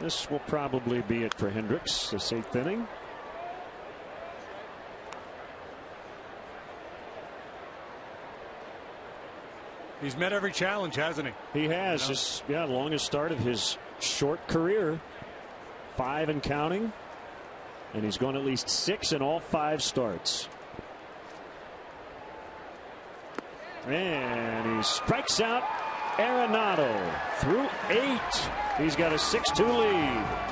This will probably be it for Hendricks, this 8th inning. He's met every challenge, hasn't he? He has. Just, longest start of his short career. 5 and counting. And he's gone at least 6 in all 5 starts. And he strikes out Arenado through 8. He's got a 6-2 lead.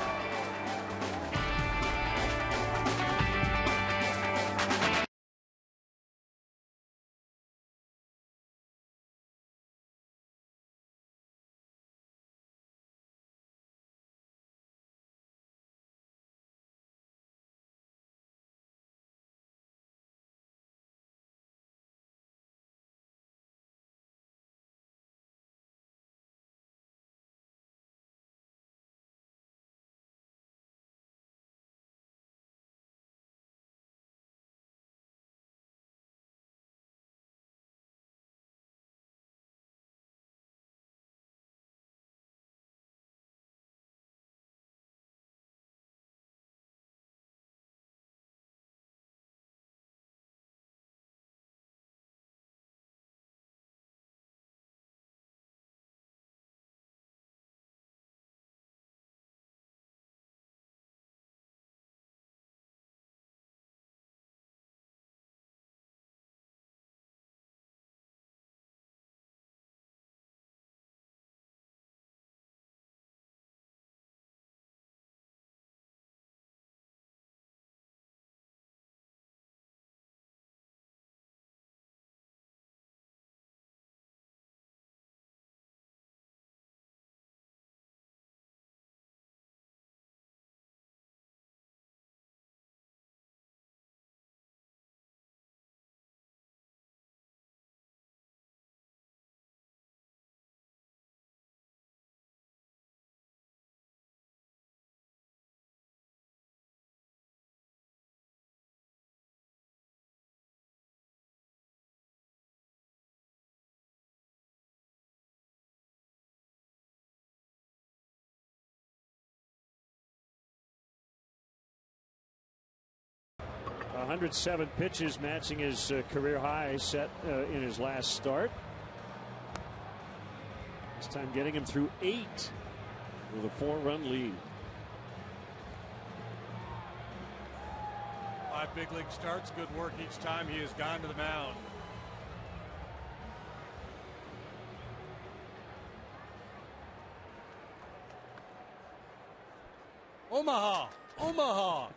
Uh, 107 pitches, matching his career high set in his last start. This time getting him through 8 with a 4-run lead. 5 big league starts, good work each time he has gone to the mound. Omaha, Omaha.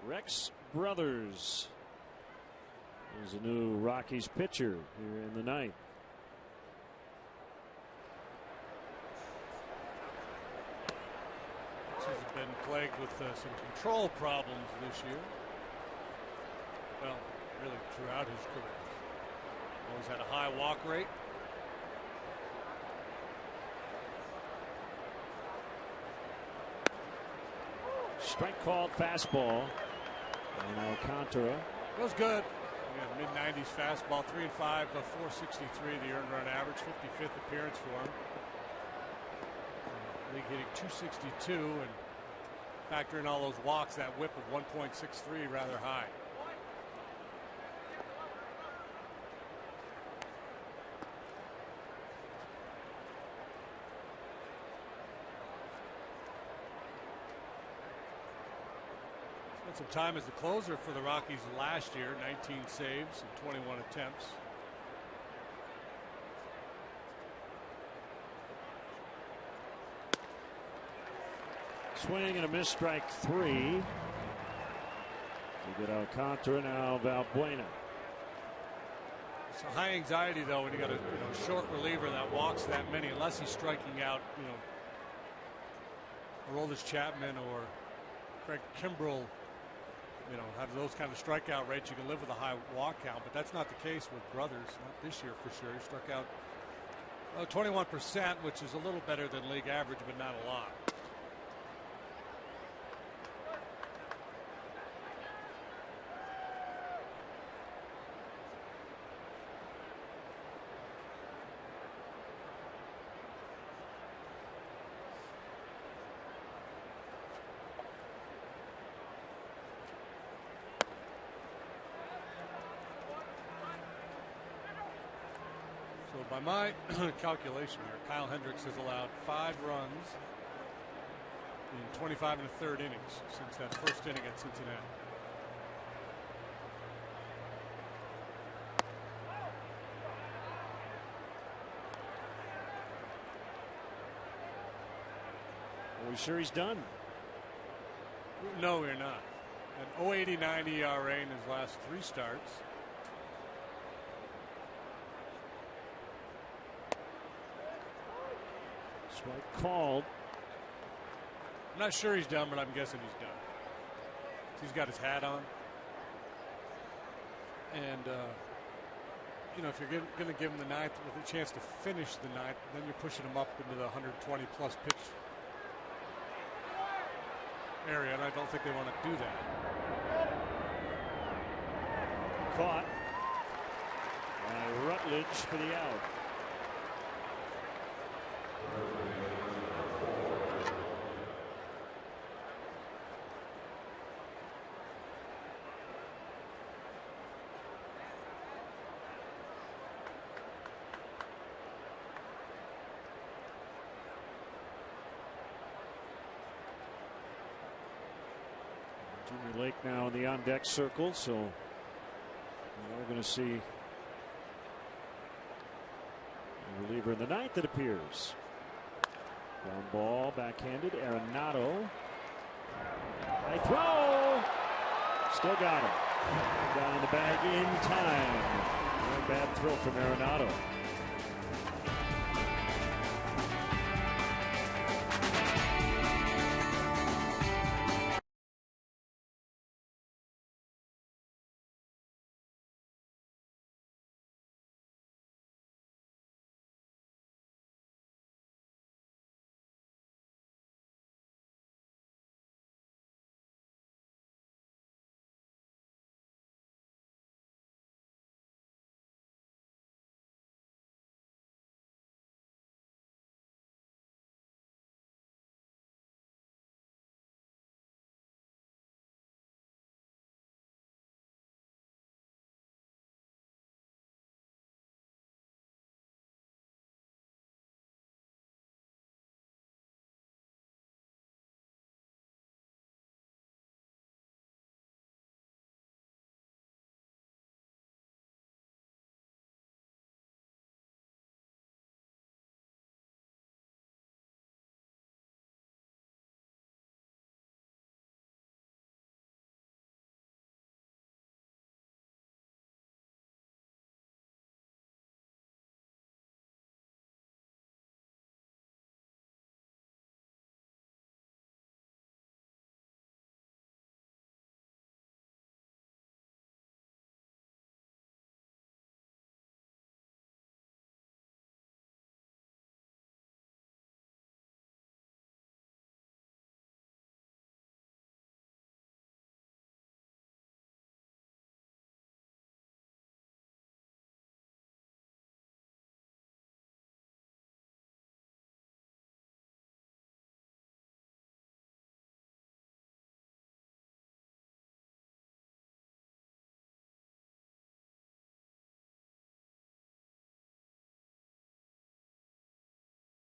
Rex Brothers is a new Rockies pitcher here in the ninth. He's been plagued with some control problems this year. Well, really throughout his career. Always had a high walk rate. Strike called, fastball. And Alcantara was good. Mid-90s fastball, 3 and 5, 463 the earned run average, 55th appearance for him. League hitting 262, and factor in all those walks, that whip of 1.63 rather high. Spent some time as the closer for the Rockies last year, 19 saves and 21 attempts. Swing and a miss, strike 3. We get Alcantara, now Valbuena. It's a high anxiety though when you got a short reliever that walks that many, unless he's striking out Aroldis Chapman or Craig Kimbrell. Have those kind of strikeout rates, you can live with a high walk count, but that's not the case with Brothers. Not this year for sure. He struck out 21%, which is a little better than league average, but not a lot. So by my calculation here, Kyle Hendricks has allowed 5 runs in 25 1/3 innings since that first inning at Cincinnati. Are we sure he's done? No, we're not. An 0.89 ERA in his last 3 starts. Strike called. I'm not sure he's done, but I'm guessing he's done. He's got his hat on. And, you know, if you're going to give him the 9th with a chance to finish the 9th, then you're pushing him up into the 120-plus pitch area, and I don't think they want to do that. Caught by Rutledge for the out. Jimmy Lake now in the on-deck circle, so we're going to see a reliever in the 9th, it appears. Ground ball, backhanded. Arenado. High throw. Still got him. Down in the bag in time. Very bad throw from Arenado.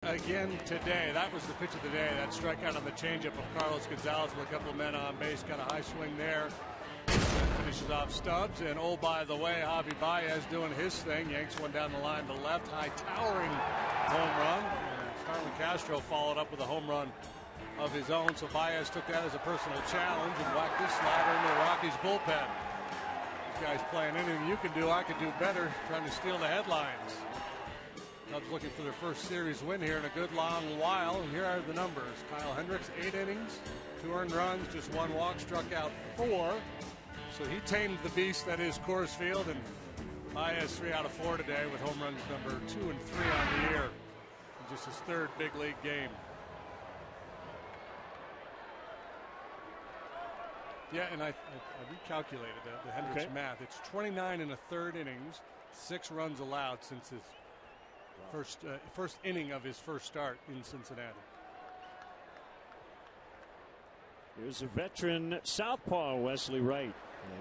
Again today, that was the pitch of the day. That strikeout on the changeup of Carlos Gonzalez with a couple of men on base. Got a high swing there. Finishes off Stubbs. And oh, by the way, Javi Baez doing his thing. Yanks one down the line to left. High towering home run. And Starlin Castro followed up with a home run of his own. So Baez took that as a personal challenge and whacked this slider into the Rockies bullpen. These guys playing anything you can do, I can do better. Trying to steal the headlines. Cubs looking for their first series win here in a good long while. And here are the numbers. Kyle Hendricks, 8 innings, 2 earned runs, just 1 walk, struck out 4. So he tamed the beast that is Coors Field. And Baez 3 out of 4 today with home runs number 2 and 3 on the year. In just his 3rd big league game. Yeah, and I recalculated the Hendricks math. It's 29 1/3 innings, 6 runs allowed since his first inning of his first start in Cincinnati. Here's a veteran southpaw, Wesley Wright.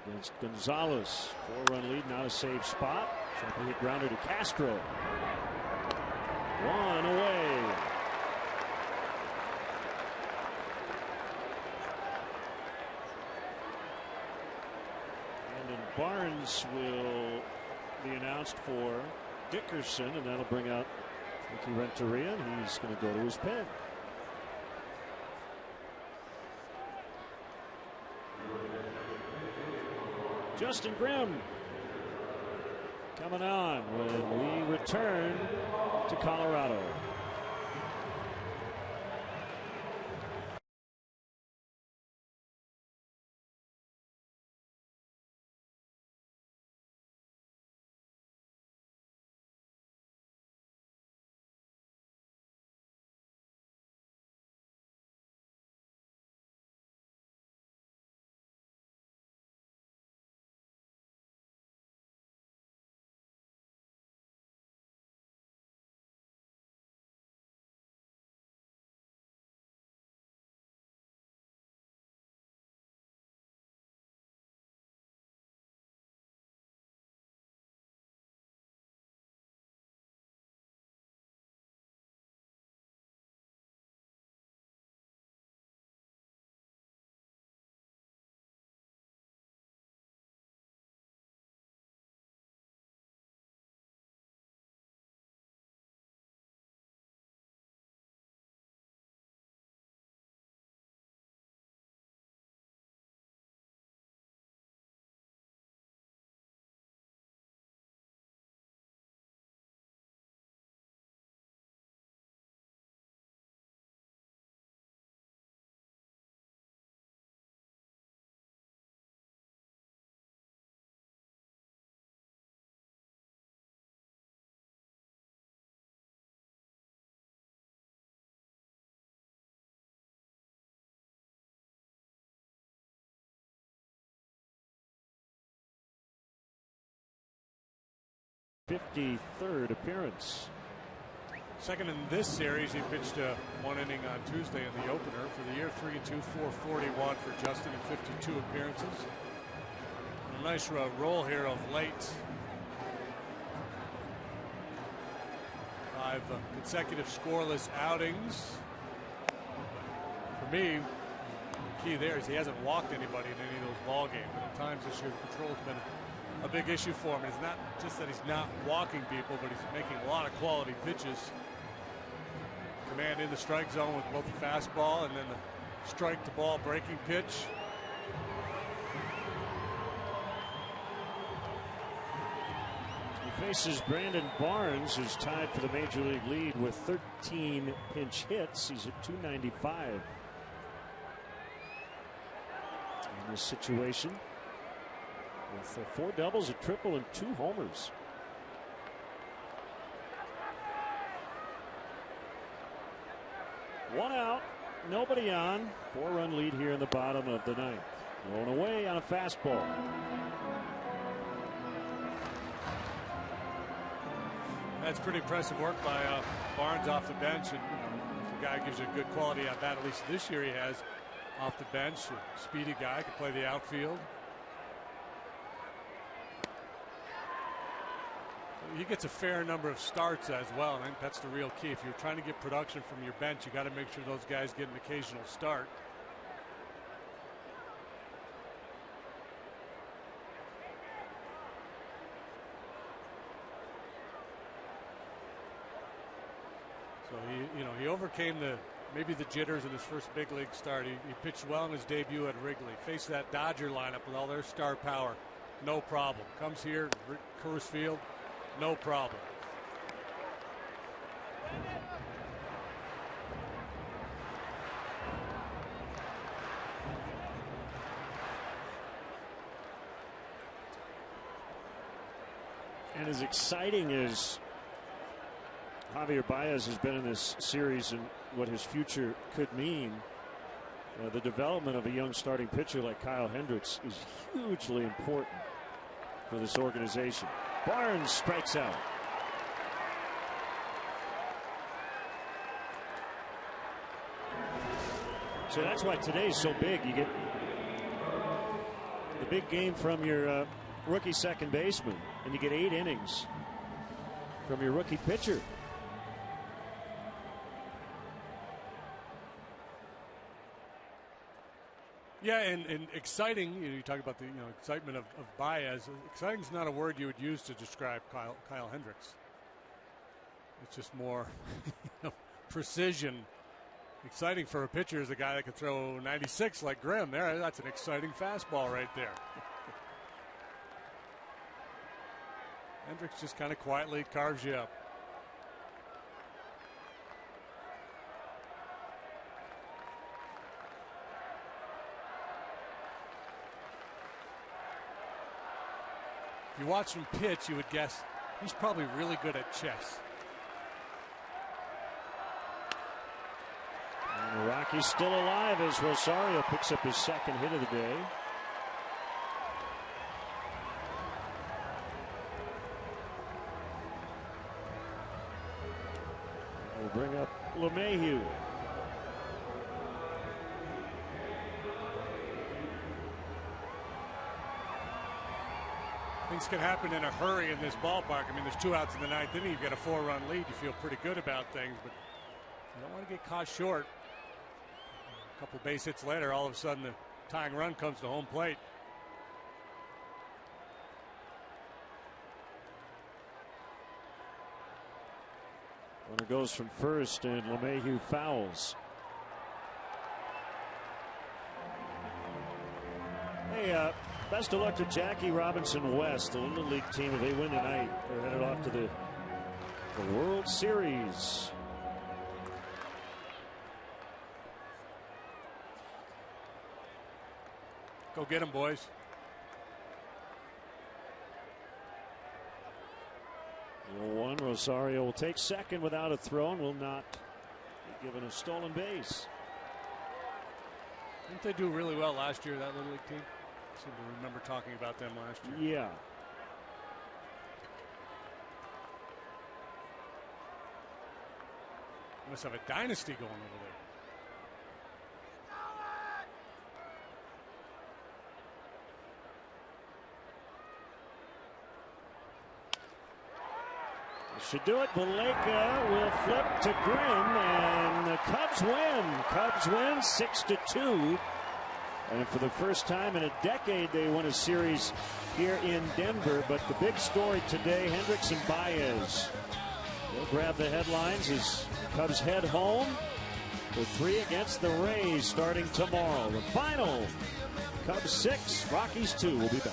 against Gonzalez. 4-run lead, not a safe spot. Sharply hit grounder to Castro. One away. And then Barnes will be announced for Dickerson, and that'll bring out Ricky Renteria, and he's going to go to his pen. Justin Grimm coming on when we return to Colorado. '53rd appearance. Second in this series. He pitched one inning on Tuesday in the opener. For the year, 3-2, 441 for Justin in 52 appearances. A nice roll here of late. 5 consecutive scoreless outings. For me, the key there is he hasn't walked anybody in any of those ball games. But at times this year, the control's been a big issue for him. It's not just that he's not walking people, but he's making a lot of quality pitches. Command in the strike zone with both the fastball and then the strike to ball breaking pitch. He faces Brandon Barnes, who's tied for the major league lead with 13 pinch hits. He's at 295 in this situation, with 4 doubles, a triple, and 2 homers. One out, nobody on. 4-run lead here in the bottom of the 9th. Going away on a fastball. That's pretty impressive work by Barnes off the bench. And if the guy gives you a good quality at bat, at least this year he has off the bench. A speedy guy, can play the outfield. He gets a fair number of starts as well, and I think that's the real key. If you're trying to get production from your bench, you got to make sure those guys get an occasional start. So he overcame maybe the jitters in his first big league start. He pitched well in his debut at Wrigley. Faced that Dodger lineup with all their star power, no problem. Comes here, Coors Field. No problem. And as exciting as Javier Baez has been in this series and what his future could mean, the development of a young starting pitcher like Kyle Hendricks is hugely important for this organization. Barnes strikes out. So that's why today's so big. You get the a big game from your rookie second baseman, and you get 8 innings from your rookie pitcher. Yeah, and exciting. You talk about the excitement of Baez. Exciting is not a word you would use to describe Kyle Hendricks. It's just more precision. Exciting for a pitcher is a guy that can throw 96 like Grimm. That's an exciting fastball right there. Hendricks just kind of quietly carves you up. If you watch him pitch, you would guess he's probably really good at chess. And the Rockies still alive as Rosario picks up his second hit of the day. We'll bring up LeMahieu. Things can happen in a hurry in this ballpark. I mean, there's 2 outs in the 9th inning. You've got a 4-run lead. You feel pretty good about things, but you don't want to get caught short. A couple base hits later, all of a sudden the tying run comes to home plate. Runner goes from first, and LeMahieu fouls. Hey, best of luck to Jackie Robinson West, the Little League team. If they win tonight, they're headed off to the World Series. Go get them, boys. One, Rosario will take second without a throw and will not be given a stolen base. Didn't they do really well last year, that Little League team? I seem to remember talking about them last year. Yeah. Must have a dynasty going over there. Should do it. Valleca will flip to Grimm, and the Cubs win. Cubs win 6-2. And for the first time in a decade, they won a series here in Denver. But the big story today, Hendricks and Baez. They'll grab the headlines as Cubs head home for 3 against the Rays starting tomorrow. The final, Cubs 6, Rockies 2. We'll be back.